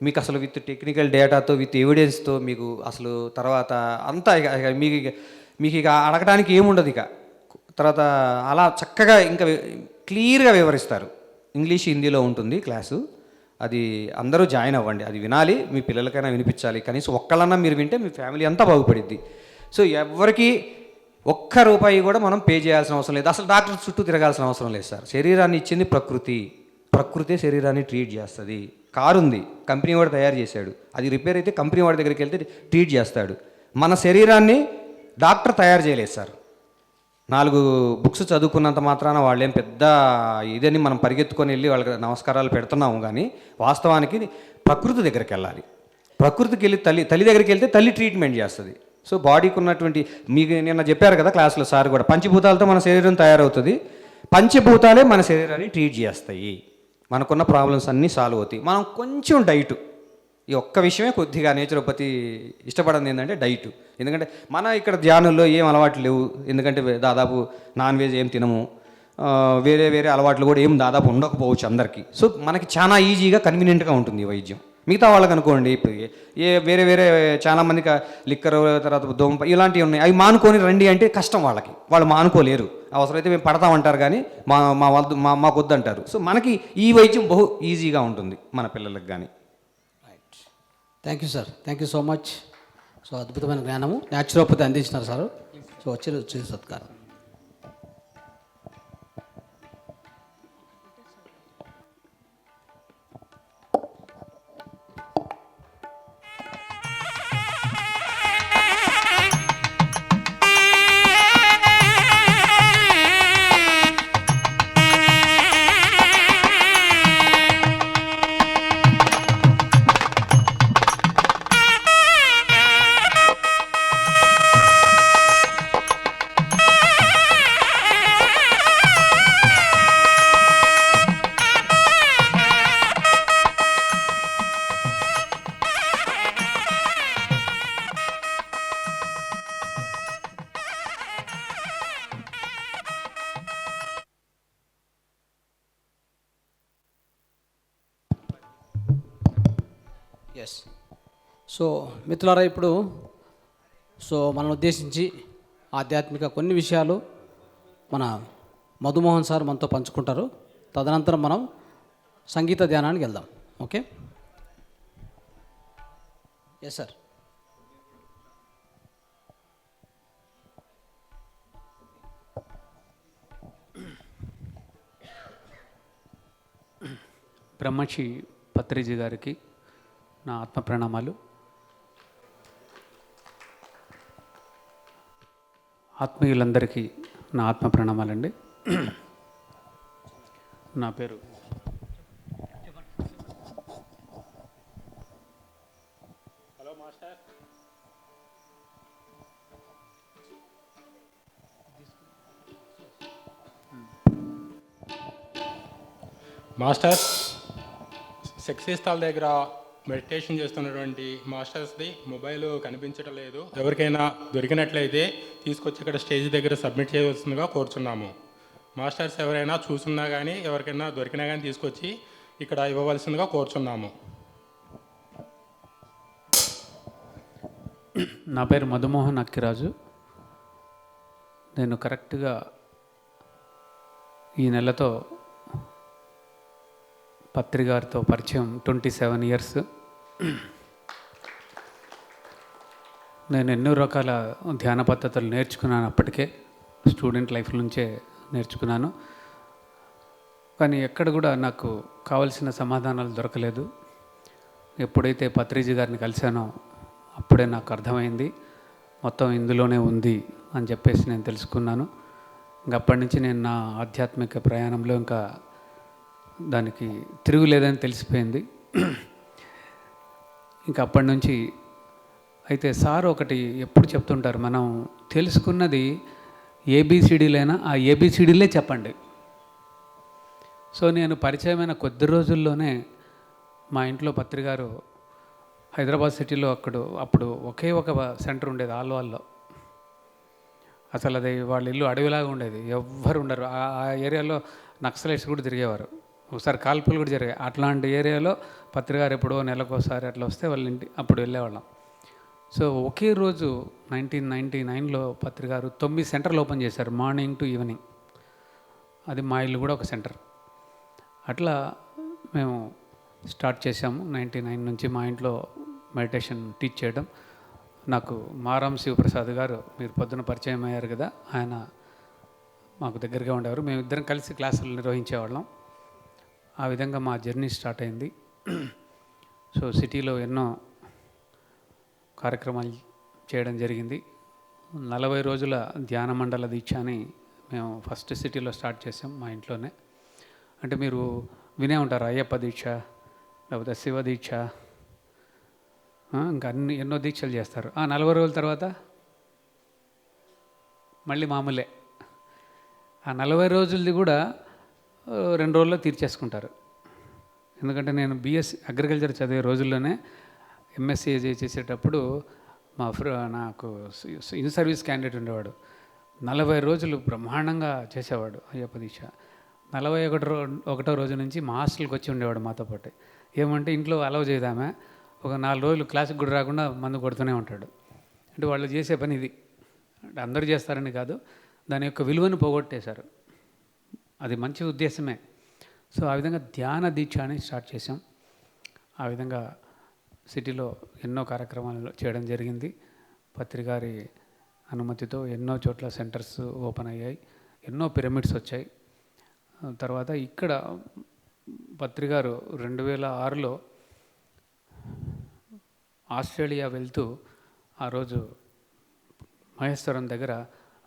మీకు అసలు విత్ టెక్నికల్ డేటాతో విత్ ఎవిడెన్స్తో మీకు అసలు తర్వాత అంతా మీకు ఇక అడగడానికి ఏముండదు. ఇక తర్వాత అలా చక్కగా ఇంకా క్లియర్గా వివరిస్తారు. ఇంగ్లీష్ హిందీలో ఉంటుంది క్లాసు, అది అందరూ జాయిన్ అవ్వండి. అది వినాలి, మీ పిల్లలకైనా వినిపించాలి. కనీసం ఒక్కళ్ళన్నా మీరు వింటే మీ ఫ్యామిలీ అంతా బాగుపడిద్ది. సో ఎవరికి ₹1 కూడా మనం పే చేయాల్సిన అవసరం లేదు, అసలు డాక్టర్ చుట్టూ తిరగాల్సిన అవసరం లేదు సార్. శరీరాన్ని ఇచ్చింది ప్రకృతే శరీరాన్ని ట్రీట్ చేస్తుంది. కారు ఉంది, కంపెనీ వాడు తయారు చేశాడు, అది రిపేర్ అయితే కంపెనీ వాడి దగ్గరికి వెళ్తే ట్రీట్ చేస్తాడు. మన శరీరాన్ని డాక్టర్ తయారు చేయలేదు సార్. 4 బుక్స్ చదువుకున్నంత మాత్రాన వాళ్ళేం పెద్ద ఇదని మనం పరిగెత్తుకొని వెళ్ళి వాళ్ళకి నమస్కారాలు పెడుతున్నాము. కానీ వాస్తవానికి ప్రకృతి దగ్గరికి వెళ్ళాలి. ప్రకృతికి వెళ్ళి తల్లి దగ్గరికి వెళ్తే తల్లి ట్రీట్మెంట్ చేస్తుంది. సో బాడీకి ఉన్నటువంటి మీకు నిన్న చెప్పారు కదా క్లాస్లో సార్ కూడా, పంచభూతాలతో మన శరీరం తయారవుతుంది, పంచభూతాలే మన శరీరాన్ని ట్రీట్ చేస్తాయి, మనకున్న ప్రాబ్లమ్స్ అన్నీ సాల్వ్ అవుతాయి. మనం కొంచెం డైటు, ఈ ఒక్క విషయమే కొద్దిగా నేచురోపతి ఇష్టపడింది ఏంటంటే డైటు. ఎందుకంటే మన ఇక్కడ ధ్యానుల్లో ఏం అలవాట్లు లేవు, ఎందుకంటే దాదాపు నాన్ వెజ్ ఏం తినము, వేరే అలవాట్లు కూడా ఏం దాదాపు ఉండకపోవచ్చు అందరికీ. సో మనకి చాలా ఈజీగా కన్వీనియంట్గా ఉంటుంది ఈ వైద్యం. మిగతా వాళ్ళకి అనుకోండి ఇప్పుడు వేరే చాలామందికి లిక్కర్ తర్వాత దోమ ఇలాంటివి ఉన్నాయి, అవి మానుకొని రండి అంటే కష్టం, వాళ్ళు మానుకోలేరు. అవసరమైతే మేము పడతామంటారు కానీ మాకు వద్దంటారు. సో మనకి ఈ వైద్యం బహు ఈజీగా ఉంటుంది మన పిల్లలకు కానీ. Right, thank you sir, thank you so much. So అద్భుతమైన జ్ఞానము న్యాచురోపతి అందించినారు సార్. సో వచ్చి సత్కారం. ఎస్. సో మిత్రులారా, ఇప్పుడు మనల్ని ఉద్దేశించి ఆధ్యాత్మిక కొన్ని విషయాలు మన మధుమోహన్ సార్ మనతో పంచుకుంటారు. తదనంతరం మనం సంగీత ధ్యానానికి వెళ్దాం. Okay, yes sir. Brahmashri Patriji గారికి నా ఆత్మ ప్రణామాలు. ఆత్మీయులందరికీ నా ఆత్మ ప్రణామాలండి. నా పేరు మాస్టర్స్ శక్తి స్థల్ దగ్గర మెడిటేషన్ చేస్తున్నటువంటి మాస్టర్స్ది మొబైల్ కనిపించడం లేదు. ఎవరికైనా దొరికినట్లయితే తీసుకొచ్చి ఇక్కడ స్టేజ్ దగ్గర సబ్మిట్ చేయవలసిందిగా కోరుచున్నాము. మాస్టర్స్ ఎవరైనా చూసున్నా కానీ ఎవరికైనా దొరికినా కానీ తీసుకొచ్చి ఇక్కడ ఇవ్వవలసిందిగా కోరుచున్నాము. నా పేరు మధుమోహన్ అక్కిరాజు. నేను కరెక్ట్గా ఈ నెలతో పత్రి గారితో పరిచయం 27 ఇయర్స్. నేను ఎన్నో రకాల ధ్యాన పద్ధతులు నేర్చుకున్నాను. అప్పటికే స్టూడెంట్ లైఫ్ నుంచే నేర్చుకున్నాను. కానీ ఎక్కడ కూడా నాకు కావలసిన సమాధానాలు దొరకలేదు. ఎప్పుడైతే పత్రిజీ గారిని కలిశానో అప్పుడే నాకు అర్థమైంది మొత్తం ఇందులోనే ఉంది అని చెప్పేసి నేను తెలుసుకున్నాను. ఇంక అప్పటి నుంచి నేను నా ఆధ్యాత్మిక ప్రయాణంలో ఇంకా దానికి తిరుగులేదని తెలిసిపోయింది. ఇంకా అప్పటి నుంచి అయితే సార్ ఒకటి ఎప్పుడు చెప్తుంటారు, మనం తెలుసుకున్నది ఏబిసిడీలైనా ఆ ఏబిసిడీలే చెప్పండి. సో నేను పరిచయమైన కొద్ది రోజుల్లోనే మా ఇంట్లో పత్రికారు హైదరాబాద్ సిటీలో అప్పుడు ఒకే ఒక సెంటర్ ఉండేది ఆల్వాల్లో. అసలు అది వాళ్ళ ఇల్లు అడవిలాగా ఉండేది, ఎవ్వరు ఉండరు. ఆ ఏరియాలో నక్సలైట్స్ కూడా తిరిగేవారు, ఒకసారి కాల్పులు కూడా జరిగాయి. అట్లాంటి ఏరియాలో పత్రికారు ఎప్పుడో నెలకోసారి అట్లా వస్తే వాళ్ళ ఇంటి అప్పుడు వెళ్ళేవాళ్ళం. సో ఒకే రోజు 1999లో పత్రికారు 9 సెంటర్లు ఓపెన్ చేశారు, మార్నింగ్ టు ఈవినింగ్. అది మా ఇల్లు కూడా ఒక సెంటర్. అట్లా మేము స్టార్ట్ చేశాము 99 నుంచి మా ఇంట్లో మెడిటేషన్ టీచ్ చేయడం. నాకు మారాం శివప్రసాద్ గారు, మీరు పొద్దున పరిచయం అయ్యారు కదా, ఆయన మాకు దగ్గరగా ఉండేవారు. మేమిద్దరం కలిసి క్లాసులు నిర్వహించేవాళ్ళం. ఆ విధంగా మా జర్నీ స్టార్ట్ అయింది. సో సిటీలో ఎన్నో కార్యక్రమాలు చేయడం జరిగింది. 40 రోజుల ధ్యాన మండల దీక్ష అని మేము ఫస్ట్ సిటీలో స్టార్ట్ చేసాం మా ఇంట్లోనే. అంటే మీరు వినే ఉంటారు, అయ్యప్ప దీక్ష లేకపోతే శివ దీక్ష, ఇంకా ఎన్నో దీక్షలు చేస్తారు. 40 రోజుల తర్వాత మళ్ళీ మామూలే. ఆ 40 రోజులది కూడా 2 రోజుల్లో తీర్చేసుకుంటారు. ఎందుకంటే నేను బిఎస్సి అగ్రికల్చర్ చదివే రోజుల్లోనే ఎంఎస్సీ చేసేటప్పుడు నాకు ఇన్ సర్వీస్ క్యాండిడేట్ ఉండేవాడు. 40 రోజులు బ్రహ్మాండంగా చేసేవాడు అయ్యప్ప దీక్ష. 41వ రోజు నుంచి మా హాస్టల్కి వచ్చి ఉండేవాడు మాతో పాటు. ఏమంటే ఇంట్లో అలౌ చేయదామే, ఒక 4 రోజులు క్లాస్కి కూడా రాకుండా మందు కొడుతూనే ఉంటాడు. అంటే వాళ్ళు చేసే పని ఇది. అంటే అందరూ చేస్తారని కాదు, దాని యొక్క విలువను పోగొట్టేశారు. అది మంచి ఉద్దేశమే. సో ఆ విధంగా ధ్యాన దీక్ష అని స్టార్ట్ చేసాం. ఆ విధంగా సిటీలో ఎన్నో కార్యక్రమాలు చేయడం జరిగింది. పత్రికారి అనుమతితో ఎన్నో చోట్ల సెంటర్స్ ఓపెన్ అయ్యాయి, ఎన్నో పిరమిడ్స్ వచ్చాయి. తర్వాత ఇక్కడ పత్రికారు 2006లో ఆస్ట్రేలియా వెళ్తూ ఆ రోజు మహేశ్వరం దగ్గర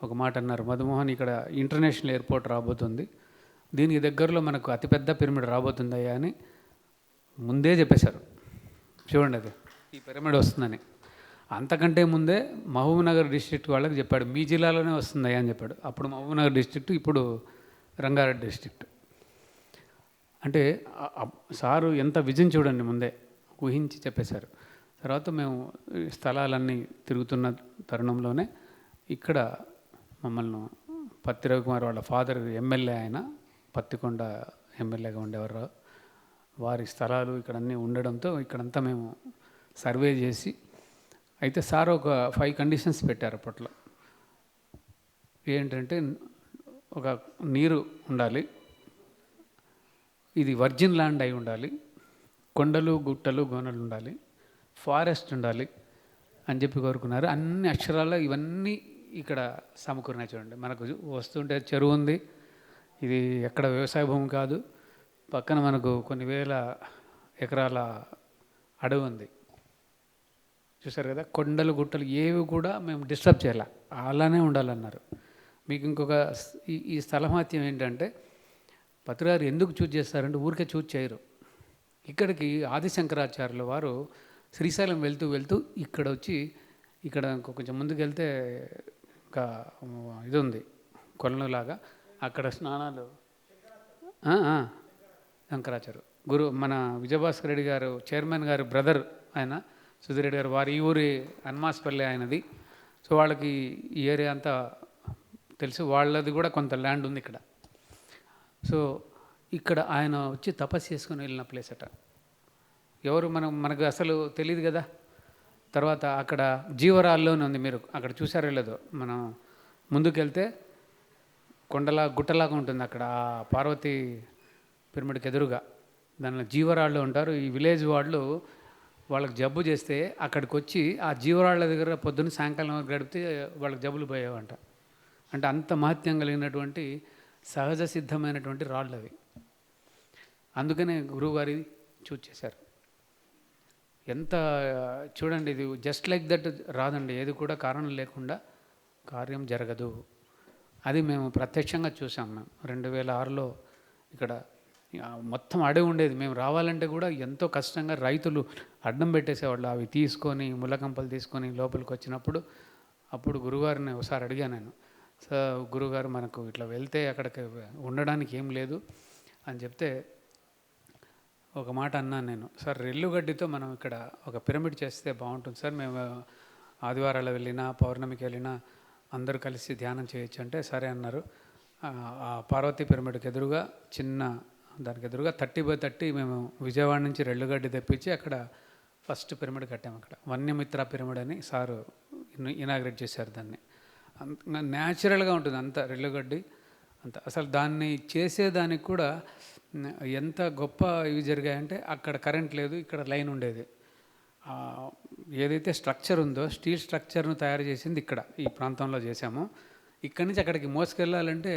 ఒక మాట అన్నారు, మధుమోహన్ ఇక్కడ ఇంటర్నేషనల్ ఎయిర్పోర్ట్ రాబోతుంది, దీనికి దగ్గరలో మనకు అతిపెద్ద పిరమిడ్ రాబోతుందయ్యా అని ముందే చెప్పేశారు. చూడండి, అది ఈ పిరమిడ్ వస్తుందని. అంతకంటే ముందే మహబూబ్నగర్ డిస్ట్రిక్ట్ వాళ్ళకి చెప్పాడు, మీ జిల్లాలోనే వస్తుందయ్యా అని చెప్పాడు. అప్పుడు మహబూబ్నగర్ డిస్ట్రిక్ట్, ఇప్పుడు రంగారెడ్డి డిస్ట్రిక్ట్. అంటే సారు ఎంత విజన్ చూడండి, ముందే ఊహించి చెప్పేశారు. తర్వాత మేము స్థలాలన్నీ తిరుగుతున్న తరుణంలోనే ఇక్కడ మమ్మల్ని పత్తి రవికుమార్ వాళ్ళ ఫాదర్ ఎమ్మెల్యే, ఆయన పత్తికొండ ఎమ్మెల్యేగా ఉండేవారు. వారి స్థలాలు ఇక్కడ అన్నీ ఉండడంతో ఇక్కడంతా మేము సర్వే చేసి, అయితే సార్ ఒక 5 కండిషన్స్ పెట్టారు అప్పట్లో. ఏంటంటే ఒక నీరు ఉండాలి, ఇది వర్జిన్ ల్యాండ్ అయి ఉండాలి, కొండలు గుట్టలు గోనలు ఉండాలి, ఫారెస్ట్ ఉండాలి అని చెప్పి కోరుకున్నారు. అన్ని అక్షరాల్లో ఇవన్నీ ఇక్కడ సమకూరినాయి. చూడండి, మనకు వస్తుంటే చెరువు ఉంది, ఇది ఎక్కడ వ్యవసాయ భూమి కాదు, పక్కన మనకు కొన్ని వేల ఎకరాల అడవి ఉంది. చూసారు కదా, కొండలు గుట్టలు ఏవి కూడా మేము డిస్టర్బ్ చేయాలి, అలానే ఉండాలన్నారు. మీకు ఇంకొక ఈ స్థలమాత్యం ఏంటంటే, పత్రికారు ఎందుకు చూజ్ చేస్తారంటే ఊరికే చూజ్ చేయరు. ఇక్కడికి ఆదిశంకరాచార్యుల వారు శ్రీశైలం వెళ్తూ వెళ్తూ ఇక్కడ వచ్చి, ఇక్కడ కొంచెం ముందుకు వెళ్తే ఇంకా ఇది ఉంది కొలనులాగా, అక్కడ స్నానాలు శంకరాచార్య గురు మన విజయభాస్కర్ రెడ్డి గారు చైర్మన్ గారు బ్రదర్ ఆయన సుధీర్ రెడ్డి గారు వారి ఈ ఊరి హనుమాస్పల్లి ఆయనది. సో వాళ్ళకి ఈ ఏరియా అంతా తెలుసు, వాళ్ళది కూడా కొంత ల్యాండ్ ఉంది ఇక్కడ. సో ఇక్కడ ఆయన వచ్చి తపస్సు చేసుకుని వెళ్ళిన ప్లేస్ అట. ఎవరు మనకు అసలు తెలియదు కదా. తర్వాత అక్కడ జీవరాల్లోనే ఉంది, మీరు అక్కడ చూసారో లేదో, మనం ముందుకెళ్తే గుట్టలాగా ఉంటుంది అక్కడ ఆ పార్వతీ పిరమిడ్కి ఎదురుగా, దానిలో జీవరాళ్ళు ఉంటారు. ఈ విలేజ్ వాళ్ళు వాళ్ళకి జబ్బు చేస్తే అక్కడికి వచ్చి ఆ జీవరాళ్ళ దగ్గర పొద్దున్న సాయంకాలం గడిపితే వాళ్ళకి జబ్బులు పోయేవంట. అంటే అంత మహత్యం కలిగినటువంటి సహజ సిద్ధమైనటువంటి రాళ్ళు అవి. అందుకనే గురువుగారి చూజ్ చేశారు. ఎంత చూడండి, ఇది జస్ట్ లైక్ దట్ రాదండి, ఏది కూడా కారణం లేకుండా కార్యం జరగదు. అది మేము ప్రత్యక్షంగా చూసాం. మేము 2006లో ఇక్కడ మొత్తం అడవి ఉండేది. మేము రావాలంటే కూడా ఎంతో కష్టంగా రైతులు అడ్డం పెట్టేసేవాళ్ళు. అవి తీసుకొని ముళ్ళకంపలు తీసుకొని లోపలికి వచ్చినప్పుడు అప్పుడు గురుగారిని ఒకసారి అడిగాను నేను, సార్ గురుగారు మనకు ఇట్లా వెళ్తే అక్కడికి ఉండడానికి ఏం లేదు అని చెప్తే ఒక మాట అన్నాను నేను, సార్ రెల్లుగడ్డితో మనం ఇక్కడ ఒక పిరమిడ్ చేస్తే బాగుంటుంది సార్, మేము ఆదివారాలు వెళ్ళినా పౌర్ణమికి వెళ్ళినా అందరూ కలిసి ధ్యానం చేయొచ్చు అంటే సరే అన్నారు. ఆ పార్వతీ పిరమిడ్కి ఎదురుగా దానికి ఎదురుగా 30x30 మేము విజయవాడ నుంచి రెల్లుగడ్డి తెప్పించి అక్కడ ఫస్ట్ పిరమిడ్ కట్టాము. అక్కడ వన్యమిత్ర పిరమిడ్ అని సారు ఇనాగ్రేట్ చేశారు దాన్ని. న్యాచురల్గా ఉంటుంది అంత రెల్లుగడ్డి అంత. అసలు దాన్ని చేసేదానికి కూడా ఎంత గొప్ప ఇవి జరిగాయంటే అక్కడ కరెంట్ లేదు, ఇక్కడ లైన్ ఉండేది. ఏదైతే స్ట్రక్చర్ ఉందో స్టీల్ స్ట్రక్చర్ను తయారు చేసింది ఇక్కడ ఈ ప్రాంతంలో చేశాము. ఇక్కడి నుంచి అక్కడికి మోసుకెళ్ళాలంటే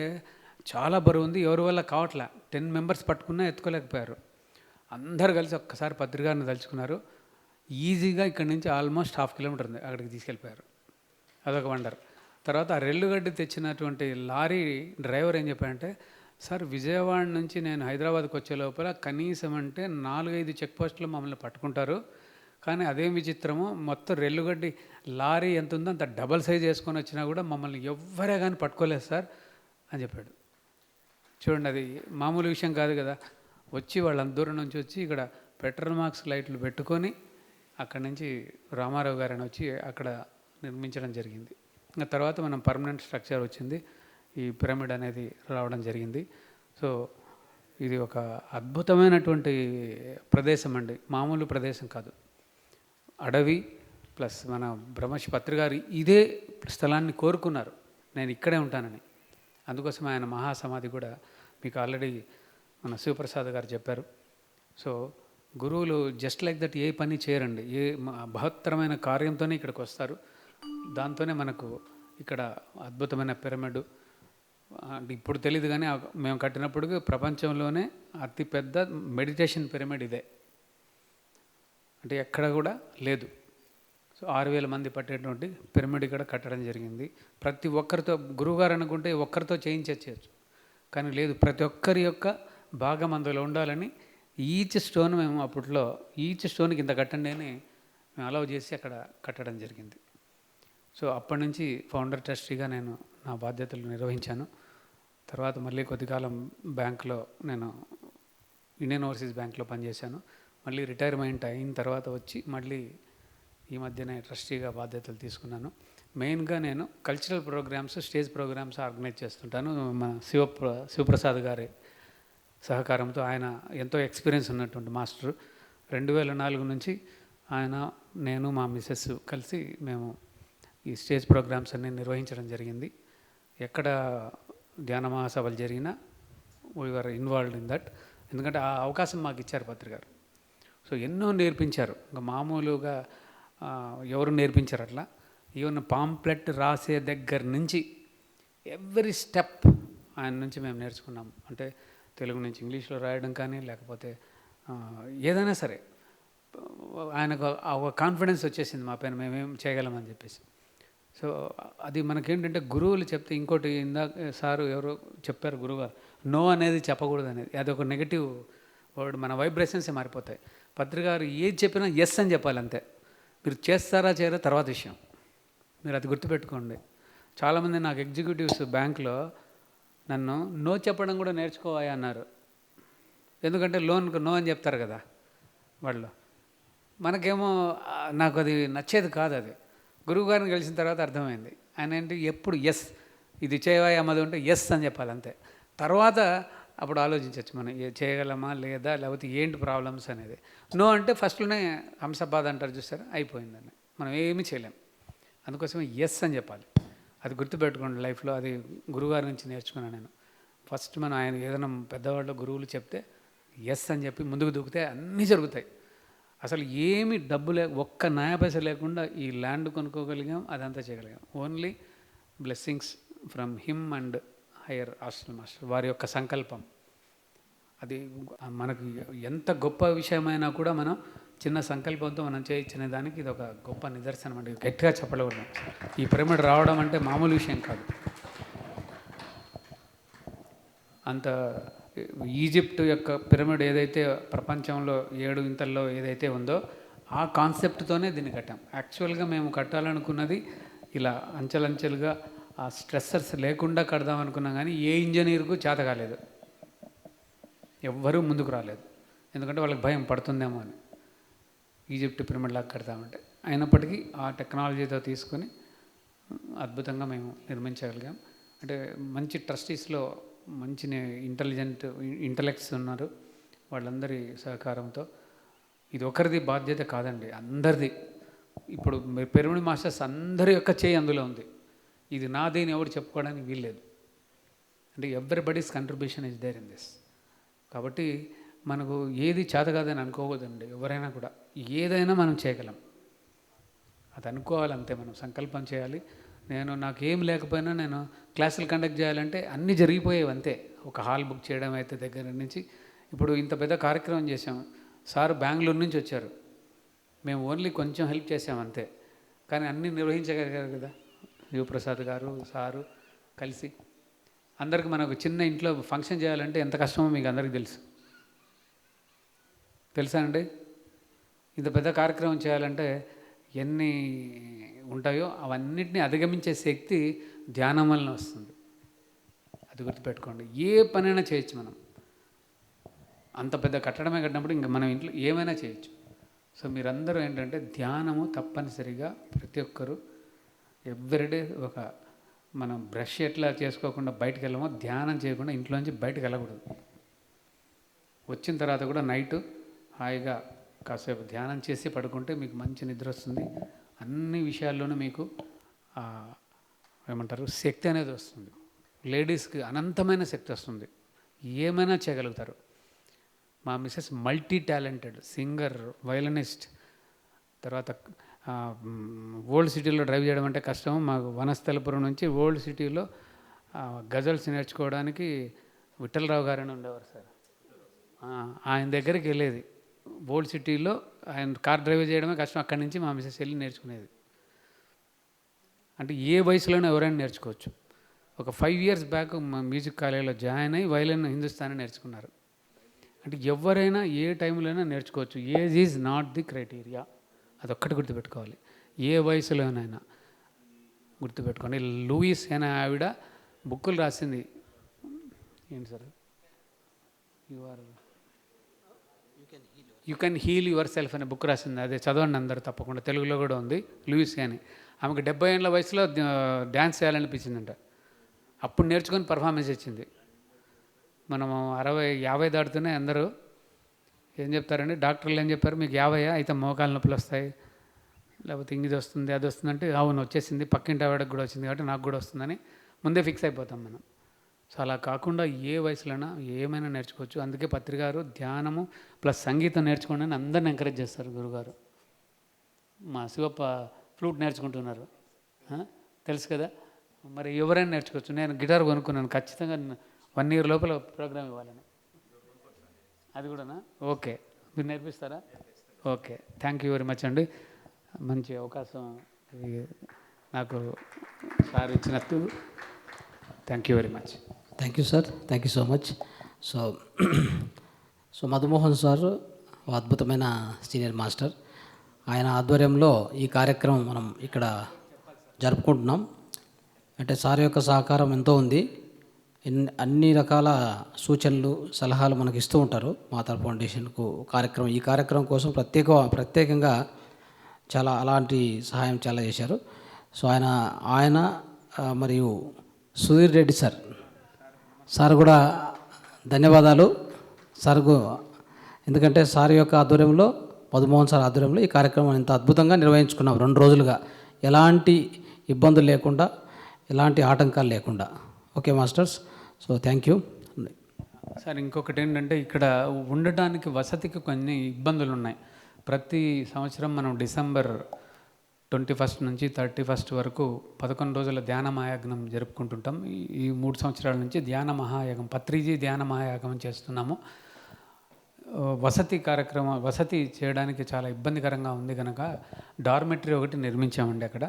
చాలా బరువు ఉంది, ఎవరి వల్ల కావట్లే. 10 మెంబర్స్ పట్టుకున్నా ఎత్తుకోలేకపోయారు. అందరు కలిసి ఒక్కసారి పత్రికారిని తలుచుకున్నారు. ఈజీగా ఇక్కడి నుంచి ఆల్మోస్ట్ 1/2 కిలోమీటర్ ఉంది, అక్కడికి తీసుకెళ్ళిపోయారు. అదొక వండర్. తర్వాత ఆ రెల్లుగడ్డి తెచ్చినటువంటి లారీ డ్రైవర్ ఏం చెప్పారంటే, సార్ విజయవాడ నుంచి నేను హైదరాబాద్కి వచ్చే లోపల కనీసం అంటే 4-5 చెక్ పోస్టులు మమ్మల్ని పట్టుకుంటారు, కానీ అదేం విచిత్రమో మొత్తం రెల్లుగడ్డి లారీ ఎంత ఉందో అంత డబల్ సైజ్ వేసుకొని వచ్చినా కూడా మమ్మల్ని ఎవ్వరే కానీ పట్టుకోలేదు సార్ అని చెప్పాడు. చూడండి, అది మామూలు విషయం కాదు కదా. వచ్చి వాళ్ళంత దూరం నుంచి వచ్చి ఇక్కడ పెట్రోల్ మార్క్స్ లైట్లు పెట్టుకొని అక్కడి నుంచి రామారావు గారని వచ్చి అక్కడ నిర్మించడం జరిగింది. ఇంకా తర్వాత మనం పర్మనెంట్ స్ట్రక్చర్ వచ్చింది, ఈ పిరమిడ్ అనేది రావడం జరిగింది. సో ఇది ఒక అద్భుతమైనటువంటి ప్రదేశం అండి, మామూలు ప్రదేశం కాదు. అడవి ప్లస్ మన బ్రహ్మర్షి పత్రి గారు ఇదే స్థలాన్ని కోరుకున్నారు, నేను ఇక్కడే ఉంటానని. అందుకోసం ఆయన మహాసమాధి కూడా మీకు ఆల్రెడీ మన శివప్రసాద్ గారు చెప్పారు. సో గురువులు జస్ట్ లైక్ దట్ ఏ పని చేయరండి, ఏ బృహత్తరమైన కార్యంతోనే ఇక్కడికి వస్తారు. దాంతోనే మనకు ఇక్కడ అద్భుతమైన పిరమిడ్ ఇప్పుడు తెలియదు కానీ మేము కట్టినప్పుడు ప్రపంచంలోనే అతిపెద్ద మెడిటేషన్ పిరమిడ్ ఇదే, అంటే ఎక్కడ కూడా లేదు. సో 6,000 మంది పట్టేటువంటి పిరమిడ్ ఇక్కడ కట్టడం జరిగింది. ప్రతి ఒక్కరితో గురువుగారు అనుకుంటే ఒక్కరితో చేయించవచ్చు, కానీ లేదు, ప్రతి ఒక్కరి యొక్క భాగం అందులో ఉండాలని ఈచ్ స్టోన్ మేము అప్పట్లో ఈచ్ స్టోన్కి ఇంత కట్టండి అని మేము అలౌ చేసి అక్కడ కట్టడం జరిగింది. సో అప్పటి నుంచి ఫౌండర్ ట్రస్టీగా నేను నా బాధ్యతలు నిర్వహించాను. తర్వాత మళ్ళీ కొద్దికాలం బ్యాంకులో నేను ఇండియన్ ఓవర్సీస్ బ్యాంక్లో పనిచేశాను. మళ్ళీ రిటైర్మెంట్ అయిన తర్వాత వచ్చి మళ్ళీ ఈ మధ్యనే ట్రస్టీగా బాధ్యతలు తీసుకున్నాను. మెయిన్గా నేను cultural programmes, stage programmes organise చేస్తుంటాను. మన శివప్రసాద్ గారి సహకారంతో, ఆయన ఎంతో ఎక్స్పీరియన్స్ ఉన్నటువంటి మాస్టర్. 2004 నుంచి ఆయన, నేను, మా మిస్సెస్ కలిసి మేము ఈ స్టేజ్ ప్రోగ్రామ్స్ అన్నీ నిర్వహించడం జరిగింది. ఎక్కడ ధ్యాన మహాసభలు జరిగినా వీఆర్ ఇన్వాల్వ్డ్ ఇన్ దట్. ఎందుకంటే ఆ అవకాశం మాకు ఇచ్చారు పత్రికారు. సో ఎన్నో నేర్పించారు, ఇంకా మామూలుగా ఎవరు నేర్పించారు అట్లా. ఈవెన్ పాంప్లెట్ రాసే దగ్గర నుంచి ఎవ్రీ స్టెప్ ఆయన నుంచి మేము నేర్చుకున్నాం. అంటే తెలుగు నుంచి ఇంగ్లీష్లో రాయడం కానీ, లేకపోతే ఏదైనా సరే ఆయనకు ఒక కాన్ఫిడెన్స్ వచ్చేసింది మా పైన, మేమేం చేయగలమని చెప్పేసి. సో అది మనకేంటంటే గురువులు చెప్తే, ఇంకోటి ఇందాక సారు ఎవరో చెప్పారు గురువుగారు, నో అనేది చెప్పకూడదు అనేది, అది ఒక నెగిటివ్ వర్డ్, మన వైబ్రేషన్సే మారిపోతాయి. పత్రికారు ఏది చెప్పినా ఎస్ అని చెప్పాలి అంతే. మీరు చేస్తారా చేయరా తర్వాత విషయం, మీరు అది గుర్తుపెట్టుకోండి. చాలామంది నాకు ఎగ్జిక్యూటివ్స్ బ్యాంక్లో నన్ను నో చెప్పడం కూడా నేర్చుకోవాలి అన్నారు. ఎందుకంటే లోన్కు నో అని చెప్తారు కదా వాళ్ళు. మనకేమో నాకు అది నచ్చేది కాదు. అది గురువు గారిని కలిసిన తర్వాత అర్థమైంది. ఆయన ఏంటి ఎప్పుడు ఎస్, ఇది చేయవా అమ్మది ఉంటే ఎస్ అని చెప్పాలి అంతే. తర్వాత అప్పుడు ఆలోచించవచ్చు మనం చేయగలమా లేదా, లేకపోతే ఏంటి ప్రాబ్లమ్స్ అనేది. నో అంటే ఫస్ట్లోనే హంసబాధ అంటారు చూసారా, అయిపోయిందని, మనం ఏమీ చేయలేం. అందుకోసమే ఎస్ అని చెప్పాలి. అది గుర్తుపెట్టుకోండి లైఫ్లో. అది గురువుగారి నుంచి నేర్చుకున్నాను నేను. ఫస్ట్ మనం ఆయన ఏదైనా పెద్దవాళ్ళు గురువులు చెప్తే ఎస్ అని చెప్పి ముందుకు దూకితే అన్నీ జరుగుతాయి. అసలు ఏమి డబ్బు ఒక్క నయా పైసా లేకుండా ఈ ల్యాండ్ కొనుక్కోగలిగాం, అదంతా చేయగలిగాం. Only blessings from him and higher hostel master, వారి యొక్క సంకల్పం. అది మనకు ఎంత గొప్ప విషయమైనా కూడా మనం చిన్న సంకల్పంతో మనం చేయించిన దానికి ఇది ఒక గొప్ప నిదర్శనం అండి. గట్టిగా చెప్పలేకూడదు. ఈ పిరమిడ్ రావడం అంటే మామూలు విషయం కాదు. అంత ఈజిప్ట్ యొక్క పిరమిడ్ ఏదైతే ప్రపంచంలో 7 ఇంతల్లో ఏదైతే ఉందో ఆ కాన్సెప్ట్తోనే దీన్ని కట్టాం. యాక్చువల్గా మేము కట్టాలనుకున్నది ఇలా అంచెలంచెలుగా ఆ స్ట్రెస్సర్స్ లేకుండా కడదాం అనుకున్నాం, కానీ ఏ ఇంజనీర్కు చేత కాలేదు, ఎవ్వరూ ముందుకు రాలేదు. ఎందుకంటే వాళ్ళకి భయం పడుతుందేమో అని ఈజిప్ట్ పిరమిడ్ లాగా కడతామంటే. అయినప్పటికీ ఆ టెక్నాలజీతో తీసుకొని అద్భుతంగా మేము నిర్మించగలిగాం. అంటే మంచి ట్రస్టీస్లో మంచి ఇంటలెక్ట్స్ ఉన్నారు, వాళ్ళందరి సహకారంతో. ఇది ఒకరిది బాధ్యత కాదండి, అందరిది. ఇప్పుడు పిరమిడ్ మాస్టర్స్ అందరి యొక్క చేయి అందులో ఉంది. ఇది నాది అని ఎవరు చెప్పుకోవడానికి వీల్లేదు. అంటే everybody's contribution is there in this. కాబట్టి మనకు ఏది చేత కాదని అనుకోవద్దండి. ఎవరైనా కూడా ఏదైనా మనం చేయగలం, అది అనుకోవాలి అంతే. మనం సంకల్పం చేయాలి. నాకేం లేకపోయినా నేను క్లాసులు కండక్ట్ చేయాలంటే అన్నీ జరిగిపోయేవి అంతే. ఒక హాల్ బుక్ చేయడం అయితే దగ్గర నుంచి ఇప్పుడు ఇంత పెద్ద కార్యక్రమం చేసాం. సార్ బెంగళూరు నుంచి వచ్చారు, మేము ఓన్లీ కొంచెం హెల్ప్ చేసాం అంతే. కానీ అన్నీ నిర్వహించగలిగారు కదా శివప్రసాద్ గారు, సారు కలిసి. అందరికి మనకు చిన్న ఇంట్లో ఫంక్షన్ చేయాలంటే ఎంత కష్టమో మీకు అందరికీ తెలుసా అండి? ఇంత పెద్ద కార్యక్రమం చేయాలంటే ఎన్ని ఉంటాయో అవన్నిటిని అధిగమించే శక్తి ధ్యానం వలన వస్తుంది. అది గుర్తుపెట్టుకోండి. ఏ పనైనా చేయొచ్చు మనం. అంత పెద్ద కట్టడమే కట్టినప్పుడు ఇంకా మనం ఇంట్లో ఏమైనా చేయొచ్చు. సో మీరందరూ ఏంటంటే ధ్యానము తప్పనిసరిగా ప్రతి ఒక్కరూ ఎవ్రీడే మనం బ్రష్ ఎట్లా చేసుకోకుండా బయటకు వెళ్ళమో ధ్యానం చేయకుండా ఇంట్లోంచి బయటకు వెళ్ళకూడదు. వచ్చిన తర్వాత కూడా నైటు హాయిగా కాసేపు ధ్యానం చేసి పడుకుంటే మీకు మంచి నిద్ర వస్తుంది. అన్ని విషయాల్లోనూ మీకు ఏమంటారు శక్తి అనేది వస్తుంది. లేడీస్కి అనంతమైన శక్తి వస్తుంది, ఏమైనా చేయగలుగుతారు. మా Mrs multi talented singer, violinist. తర్వాత ఓల్డ్ సిటీలో డ్రైవ్ చేయడం అంటే కష్టం. మాకు వనస్థలపురం నుంచి ఓల్డ్ సిటీలో గజల్స్ నేర్చుకోవడానికి విఠలరావు గారని ఉండేవారు సార్. ఆయన దగ్గరికి వెళ్ళేది. ఓల్డ్ సిటీలో ఆయన కార్ డ్రైవ్ చేయడమే కష్టం, అక్కడి నుంచి మా మిస్సెస్ వెళ్ళి నేర్చుకునేది. అంటే ఏ వయసులోనే ఎవరైనా నేర్చుకోవచ్చు. ఒక 5 years బ్యాక్ మా మ్యూజిక్ కాలేజీలో జాయిన్ అయ్యి వైలిన్ హిందుస్థానీ నేర్చుకున్నారు. అంటే ఎవరైనా ఏ టైంలోనైనా నేర్చుకోవచ్చు. Age is not the criteria, అదొక్కటి గుర్తుపెట్టుకోవాలి. ఏ వయసులోనైనా గుర్తుపెట్టుకోండి. లూయిస్ అనే ఆవిడ బుక్కులు రాసింది. ఏంటి sir? You can heal your self అనే బుక్ రాసింది. అదే చదవండి అందరూ తప్పకుండా, తెలుగులో కూడా ఉంది. లూయిస్ అని. ఆమెకు 70 ఏళ్ళ వయసులో డ్యాన్స్ చేయాలనిపించిందంట. అప్పుడు నేర్చుకొని పర్ఫార్మెన్స్ ఇచ్చింది. మనము 60-50 దాటుతూనే అందరూ ఏం చెప్తారండి, డాక్టర్లు ఏం చెప్పారు, మీకు 50 అయితే మోకాలు నొప్పులు వస్తాయి, లేకపోతే ఇంగిది వస్తుంది, అది వస్తుందంటే అవును వచ్చేసింది, పక్కింటి ఆవిడకి కూడా వచ్చింది కాబట్టి నాకు కూడా వస్తుందని ముందే ఫిక్స్ అయిపోతాం మనం. సో అలా కాకుండా ఏ వయసులోనా ఏమైనా నేర్చుకోవచ్చు. అందుకే పత్రికారు ధ్యానము ప్లస్ సంగీతం నేర్చుకోండి అని అందరిని ఎంకరేజ్ చేస్తారు గురుగారు. మా శివప్ప ఫ్లూట్ నేర్చుకుంటున్నారు, తెలుసు కదా. మరి ఎవరైనా నేర్చుకోవచ్చు. నేను గిటార్ కొనుక్కున్నాను, ఖచ్చితంగా 1 year లోపల ప్రోగ్రామ్ ఇవ్వాలని. అది కూడానా? ఓకే, మీరు నేర్పిస్తారా? Okay, thank you very much అండి. మంచి అవకాశం నాకు సార్ ఇచ్చినందుకు thank you very much. Thank you sir, thank you so much. So Madhumohan sir అద్భుతమైన సీనియర్ మాస్టర్. ఆయన ఆధ్వర్యంలో ఈ కార్యక్రమం మనం ఇక్కడ జరుపుకుంటున్నాం. అంటే సార్ యొక్క సహకారం ఎంతో ఉంది. అన్ని రకాల సూచనలు సలహాలు మనకి ఇస్తూ ఉంటారు. మాతార్ ఫౌండేషన్కు ఈ కార్యక్రమం కోసం ప్రత్యేకంగా చాలా అలాంటి సహాయం చాలా చేశారు. సో ఆయన మరియు సుధీర్ రెడ్డి సార్ కూడా ధన్యవాదాలు సార్కు. ఎందుకంటే సార్ యొక్క ఆధ్వర్యంలో, మధుమోహన్ సార్ ఆధ్వర్యంలో ఈ కార్యక్రమం ఇంత అద్భుతంగా నిర్వహించుకున్నాం 2 రోజులుగా, ఎలాంటి ఇబ్బందులు లేకుండా, ఎలాంటి ఆటంకాలు లేకుండా. Okay masters, so thank you. Sir ఇంకొకటి ఏంటంటే ఇక్కడ ఉండటానికి వసతికి కొన్ని ఇబ్బందులు ఉన్నాయి. ప్రతి సంవత్సరం మనం డిసెంబర్ 21 నుంచి 31 వరకు 11 రోజుల ధ్యాన మహాయాగం జరుపుకుంటుంటాం. ఈ 3 సంవత్సరాల నుంచి ధ్యాన మహాయాగం, పత్రిజీ ధ్యాన మహాయాగం చేస్తున్నాము. వసతి చేయడానికి చాలా ఇబ్బందికరంగా ఉంది కనుక డార్మెటరీ ఒకటి నిర్మించామండి. అక్కడ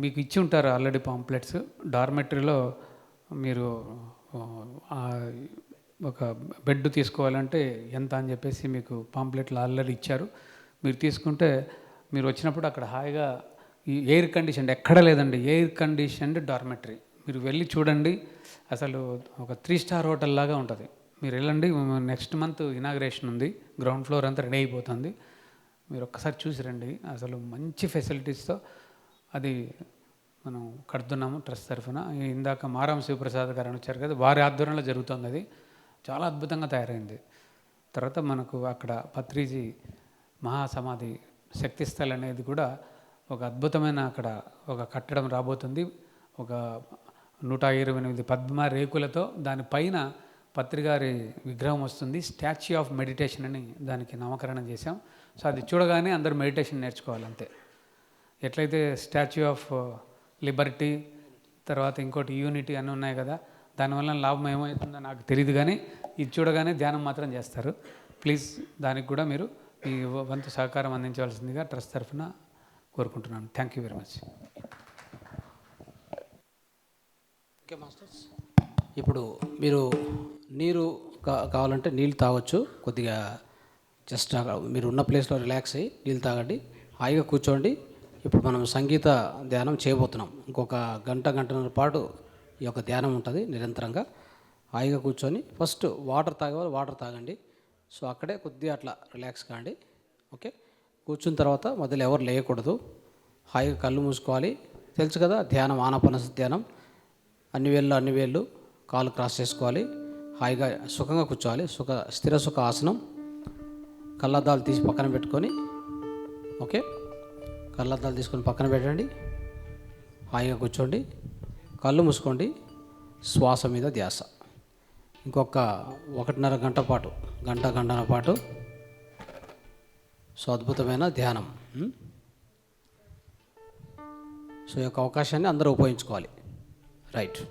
మీకు ఇచ్చి ఉంటారు ఆల్రెడీ పాంప్లెట్స్. డార్మెటరీలో మీరు ఒక బెడ్ తీసుకోవాలంటే ఎంత అని చెప్పేసి మీకు పాంప్లెట్లు ఆల్రెడీ ఇచ్చారు. మీరు తీసుకుంటే మీరు వచ్చినప్పుడు అక్కడ హాయిగా ఈ ఎయిర్ కండిషన్ ఎక్కడ లేదండి, ఎయిర్ కండిషన్డ్ డార్మెటరీ. మీరు వెళ్ళి చూడండి, అసలు ఒక 3 స్టార్ హోటల్ లాగా ఉంటుంది. మీరు వెళ్ళండి. నెక్స్ట్ మంత్ ఇనాగ్రేషన్ ఉంది, గ్రౌండ్ ఫ్లోర్ అంతా రెడీ అయిపోతుంది. మీరు ఒక్కసారి చూసి రండి. అసలు మంచి ఫెసిలిటీస్తో అది మనం కడుతున్నాము ట్రస్ట్ తరఫున. ఇందాక మారాం శివప్రసాద్ గారు అని వచ్చారు కదా, వారి ఆధ్వర్యంలో జరుగుతుంది. అది చాలా అద్భుతంగా తయారైంది. తర్వాత మనకు అక్కడ పత్రిజీ మహాసమాధి శక్తిస్థల్ అనేది కూడా ఒక అద్భుతమైన అక్కడ ఒక కట్టడం రాబోతుంది. ఒక 128 పద్మ రేకులతో దానిపైన పత్రిగారి విగ్రహం వస్తుంది. స్టాచ్యూ ఆఫ్ మెడిటేషన్ అని దానికి నామకరణం చేశాం. సో అది చూడగానే అందరూ మెడిటేషన్ నేర్చుకోవాలి అంతే. ఎట్లయితే స్టాచ్యూ ఆఫ్ లిబర్టీ, తర్వాత ఇంకోటి యూనిటీ అని ఉన్నాయి కదా, దానివల్ల లాభం ఏమవుతుందో నాకు తెలియదు, కానీ ఇది చూడగానే ధ్యానం మాత్రం చేస్తారు. ప్లీజ్ దానికి కూడా మీరు మీ వంతు సహకారం అందించవలసిందిగా ట్రస్ట్ తరఫున కోరుకుంటున్నాను. Thank you very much. Okay masters, ఇప్పుడు మీరు నీరు కావాలంటే నీళ్ళు తాగొచ్చు. కొద్దిగా జస్ట్ మీరు ఉన్న ప్లేస్లో రిలాక్స్ అయ్యి నీళ్ళు తాగండి, హాయిగా కూర్చోండి. ఇప్పుడు మనం సంగీత ధ్యానం చేయబోతున్నాం. ఇంకొక గంటన్నర పాటు ఈ యొక్క ధ్యానం ఉంటుంది నిరంతరంగా. హాయిగా కూర్చొని ఫస్ట్ వాటర్ తాగండి. సో అక్కడే కొద్దిగా అట్లా రిలాక్స్ కాండి. ఓకే, కూర్చున్న తర్వాత మధ్యలో ఎవరు లేయకూడదు. హాయిగా కళ్ళు మూసుకోవాలి. తెలుసు కదా ధ్యానం, ఆనాపానసతి ధ్యానం. అన్ని వేళ్ళు కాలు క్రాస్ చేసుకోవాలి. హాయిగా సుఖంగా కూర్చోవాలి. స్థిర సుఖ ఆసనం. కళ్ళద్దాలు తీసి పక్కన పెట్టుకొని, ఓకే, కళ్ళద్దాలు తీసుకొని పక్కన పెట్టండి. హాయిగా కూర్చోండి, కళ్ళు మూసుకోండి. శ్వాస మీద ధ్యాస. ఇంకొక 1.5 గంటన్నర పాటు సో అద్భుతమైన ధ్యానం. సో ఈ యొక్క అవకాశాన్ని అందరూ ఉపయోగించుకోవాలి. రైట్.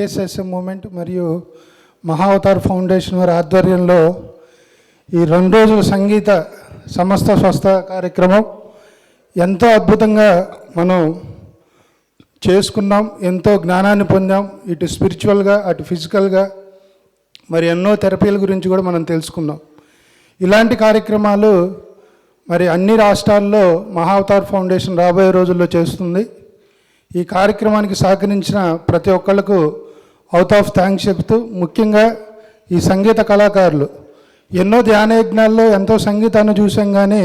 పిఎస్ఎస్ఎం మూమెంట్ మరియు మహావతార్ ఫౌండేషన్ వారి ఆధ్వర్యంలో ఈ 2 రోజుల సంగీత సమస్త స్వస్థ కార్యక్రమం ఎంతో అద్భుతంగా మనం చేసుకున్నాం. ఎంతో జ్ఞానాన్ని పొందాం, ఇటు స్పిరిచువల్గా అటు ఫిజికల్గా. మరి ఎన్నో థెరపీల గురించి కూడా మనం తెలుసుకున్నాం. ఇలాంటి కార్యక్రమాలు మరి అన్ని రాష్ట్రాల్లో మహావతార్ ఫౌండేషన్ రాబోయే రోజుల్లో చేస్తుంది. ఈ కార్యక్రమానికి సహకరించిన ప్రతి ఒక్కళ్ళకు అవుట్ ఆఫ్ థ్యాంక్స్ చెబుతూ, ముఖ్యంగా ఈ సంగీత కళాకారులు ఎన్నో ధ్యానయజ్ఞాల్లో ఎంతో సంగీతాన్ని చూసాం, కానీ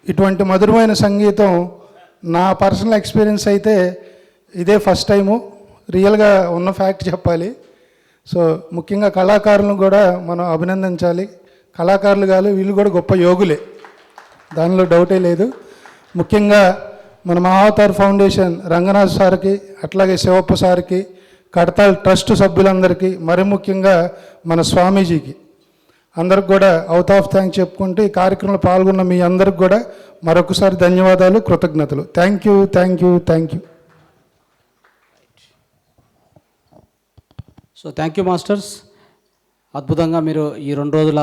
ఇటువంటి మధురమైన సంగీతం నా పర్సనల్ ఎక్స్పీరియన్స్ అయితే ఇదే ఫస్ట్ టైము. రియల్గా ఉన్న ఫ్యాక్ట్ చెప్పాలి. సో ముఖ్యంగా కళాకారులను కూడా మనం అభినందించాలి. కళాకారులు కాదు, వీళ్ళు కూడా గొప్ప యోగులే, దానిలో డౌటే లేదు. ముఖ్యంగా మన మహావతార్ ఫౌండేషన్ రంగనాథ్ సార్కి, అట్లాగే శివప్ప సార్కి, కడతాల్ ట్రస్ట్ సభ్యులందరికీ, మరి ముఖ్యంగా మన స్వామీజీకి అందరికి కూడా అవుట్ ఆఫ్ థ్యాంక్స్ చెప్పుకుంటూ ఈ కార్యక్రమంలో పాల్గొన్న మీ అందరికి కూడా మరొకసారి ధన్యవాదాలు, కృతజ్ఞతలు. Thank you, thank you, thank you. So thank you masters. అద్భుతంగా మీరు ఈ 2 రోజుల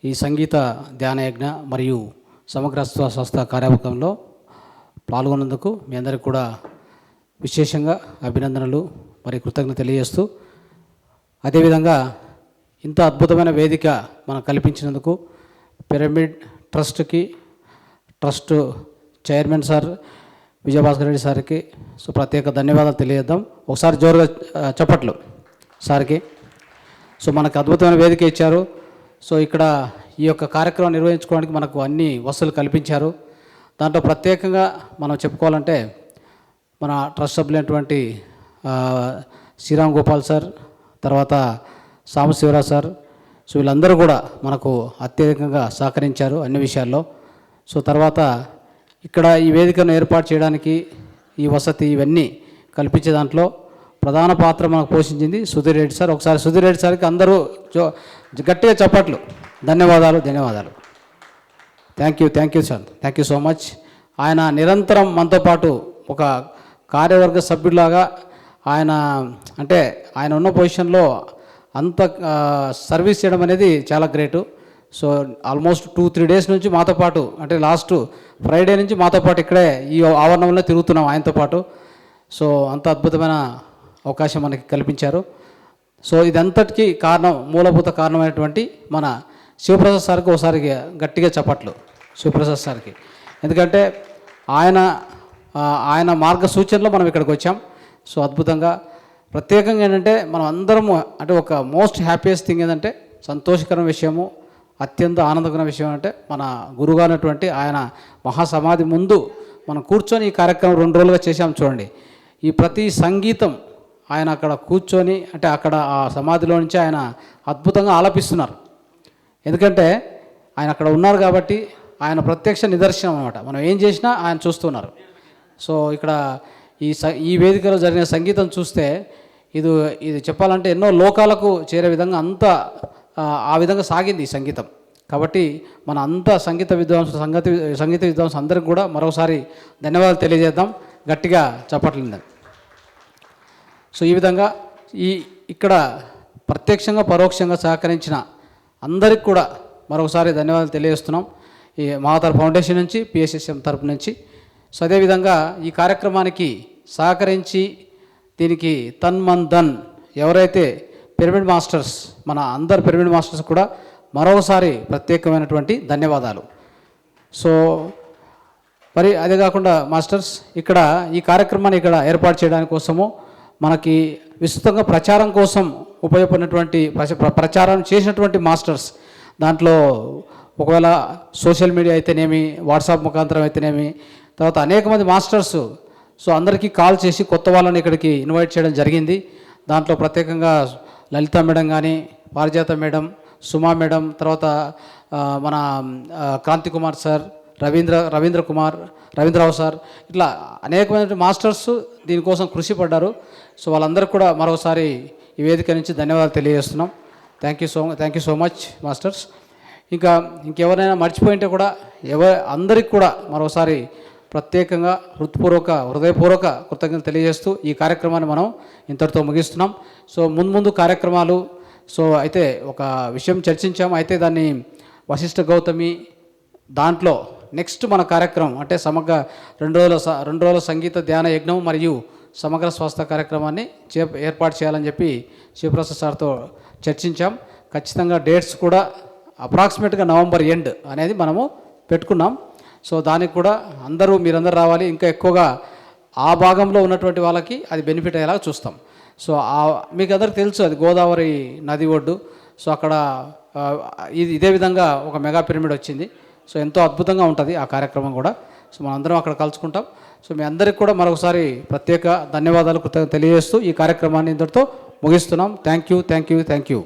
ఈ సంగీత ధ్యానయజ్ఞ మరియు సమగ్ర స్వస్థ కార్యక్రమంలో పాల్గొన్నందుకు మీ అందరికీ కూడా విశేషంగా అభినందనలు మరియు కృతజ్ఞత తెలియజేస్తూ, అదేవిధంగా ఇంత అద్భుతమైన వేదిక మనకు కల్పించినందుకు పిరమిడ్ ట్రస్ట్కి, trust chairman sir Vijayabhaskar Reddy సార్కి సో ప్రత్యేక ధన్యవాదాలు తెలియజేద్దాం. ఒకసారి జోరుగా చప్పట్లు సార్కి. సో మనకు అద్భుతమైన వేదిక ఇచ్చారు. సో ఇక్కడ ఈ యొక్క కార్యక్రమం నిర్వహించుకోవడానికి మనకు అన్ని వసతులు కల్పించారు. దాంట్లో ప్రత్యేకంగా మనం చెప్పుకోవాలంటే మన ట్రస్ట్ సభ్యులైనటువంటి శ్రీరామ్ గోపాల్ సార్, తర్వాత సాంబశివరావు సార్, సో వీళ్ళందరూ కూడా మనకు అత్యధికంగా సహకరించారు అన్ని విషయాల్లో. సో తర్వాత ఇక్కడ ఈ వేదికను ఏర్పాటు చేయడానికి ఈ వసతి ఇవన్నీ కల్పించే దాంట్లో ప్రధాన పాత్ర మనకు పోషించింది సుధీర్ రెడ్డి సార్. ఒకసారి సుధీర్ రెడ్డి సార్కి అందరూ గట్టిగా చప్పట్లు. ధన్యవాదాలు, ధన్యవాదాలు. Thank you sir, thank you so much. ఆయన నిరంతరం మనతో పాటు ఒక కార్యవర్గ సభ్యులాగా ఆయన, అంటే ఆయన ఉన్న పొజిషన్లో అంత సర్వీస్ చేయడం అనేది చాలా గ్రేటు. సో ఆల్మోస్ట్ 2-3 డేస్ నుంచి మాతో పాటు, అంటే లాస్ట్ ఫ్రైడే నుంచి మాతో పాటు ఇక్కడే ఈ ఆవరణంలో తిరుగుతున్నాం ఆయనతో పాటు. సో అంత అద్భుతమైన అవకాశం మనకి కల్పించారు. సో ఇదంతటికీ కారణం, మూలభూత కారణమైనటువంటి మన శివప్రసాద్ సార్కి ఒకసారి గట్టిగా చప్పట్లు శివప్రసాద్ సార్కి. ఎందుకంటే ఆయన మార్గ సూచనలో మనం ఇక్కడికి వచ్చాం. సో అద్భుతంగా ప్రత్యేకంగా ఏంటంటే మనం అందరము, అంటే ఒక మోస్ట్ హ్యాపీయెస్ట్ థింగ్ ఏంటంటే సంతోషకరమైన విషయము, అత్యంత ఆనందకరమైన విషయం అంటే మన గురువు అయినటువంటి ఆయన మహాసమాధి ముందు మనం కూర్చొని ఈ కార్యక్రమం 2 రోజులుగా చేశాం చూడండి. ఈ ప్రతి సంగీతం ఆయన అక్కడ కూర్చొని, అంటే అక్కడ ఆ సమాధిలో నుంచి ఆయన అద్భుతంగా ఆలపిస్తున్నారు. ఎందుకంటే ఆయన అక్కడ ఉన్నారు కాబట్టి ఆయన ప్రత్యక్ష నిదర్శనం అనమాట. మనం ఏం చేసినా ఆయన చూస్తున్నారు. సో ఇక్కడ ఈ వేదికలో జరిగిన సంగీతం చూస్తే ఇది చెప్పాలంటే ఎన్నో లోకాలకు చేరే విధంగా అంతా ఆ విధంగా సాగింది ఈ సంగీతం. కాబట్టి మన అంతా సంగీత విద్వాంసులు అందరికి కూడా మరోసారి ధన్యవాదాలు తెలియజేద్దాం. గట్టిగా చప్పట్లింది. సో ఈ విధంగా ఇక్కడ ప్రత్యక్షంగా పరోక్షంగా సహకరించిన అందరికి కూడా మరొకసారి ధన్యవాదాలు తెలియజేస్తున్నాం. ఈ మహావతార్ ఫౌండేషన్ నుంచి, పిఎస్ఎస్ఎం తరపు నుంచి. సో అదేవిధంగా ఈ కార్యక్రమానికి సహకరించి దీనికి తన్ మన్ ధన్ ఎవరైతే పిరమిడ్ మాస్టర్స్, మన అందరు పిరమిడ్ మాస్టర్స్ కూడా మరొకసారి ప్రత్యేకమైనటువంటి ధన్యవాదాలు. సో మరి అదే కాకుండా మాస్టర్స్ ఇక్కడ ఈ కార్యక్రమాన్ని ఇక్కడ ఏర్పాటు చేయడానికి కోసము మనకి విస్తృతంగా ప్రచారం కోసం ఉపయోగపడినటువంటి ప్రచారం చేసినటువంటి మాస్టర్స్, దాంట్లో ఒకవేళ సోషల్ మీడియా అయితేనేమి, వాట్సాప్ ముఖాంతరం అయితేనేమి, తర్వాత అనేక మంది మాస్టర్స్ సో అందరికీ కాల్ చేసి కొత్త వాళ్ళని ఇక్కడికి ఇన్వైట్ చేయడం జరిగింది. దాంట్లో ప్రత్యేకంగా లలిత మేడం కానీ, పారిజాత మేడం, సుమా మేడం, తర్వాత మన క్రాంతి కుమార్ సార్, రవీంద్రరావు సార్, ఇట్లా అనేకమైన మాస్టర్స్ దీనికోసం కృషి పడ్డారు. సో వాళ్ళందరికీ కూడా మరోసారి ఈ వేదిక నుంచి ధన్యవాదాలు తెలియజేస్తున్నాం. Thank you so much masters. ఇంకెవరైనా మర్చిపోయింటే కూడా అందరికి కూడా మరోసారి ప్రత్యేకంగా హృదయపూర్వక కృతజ్ఞతలు తెలియజేస్తూ ఈ కార్యక్రమాన్ని మనం ఇంతటితో ముగిస్తున్నాం. సో ముందు కార్యక్రమాలు అయితే ఒక విషయం చర్చించాం. అయితే దాన్ని వశిష్ఠ గౌతమి దాంట్లో నెక్స్ట్ మన కార్యక్రమం అంటే రెండు రోజుల సంగీత ధ్యాన యజ్ఞం మరియు సమగ్ర స్వాస్థ్య కార్యక్రమాన్ని ఏర్పాటు చేయాలని చెప్పి శివప్రసాద్ సార్తో చర్చించాం. ఖచ్చితంగా డేట్స్ కూడా అప్రాక్సిమేట్గా నవంబర్ ఎండ్ అనేది మనము పెట్టుకున్నాం. సో దానికి కూడా మీరందరూ రావాలి. ఇంకా ఎక్కువగా ఆ భాగంలో ఉన్నటువంటి వాళ్ళకి అది బెనిఫిట్ అయ్యేలాగా చూస్తాం. సో మీకు అందరికి తెలుసు అది గోదావరి నది ఒడ్డు. సో అక్కడ ఇదే విధంగా ఒక మెగా పిరమిడ్ వచ్చింది. సో ఎంతో అద్భుతంగా ఉంటుంది ఆ కార్యక్రమం కూడా. సో మనందరం అక్కడ కలుసుకుంటాం. సో మీ అందరికి కూడా మరొకసారి ప్రత్యేక ధన్యవాదాలు తెలియజేస్తూ ఈ కార్యక్రమాన్ని ఇంతటితో ముగిస్తున్నాం. Thank you.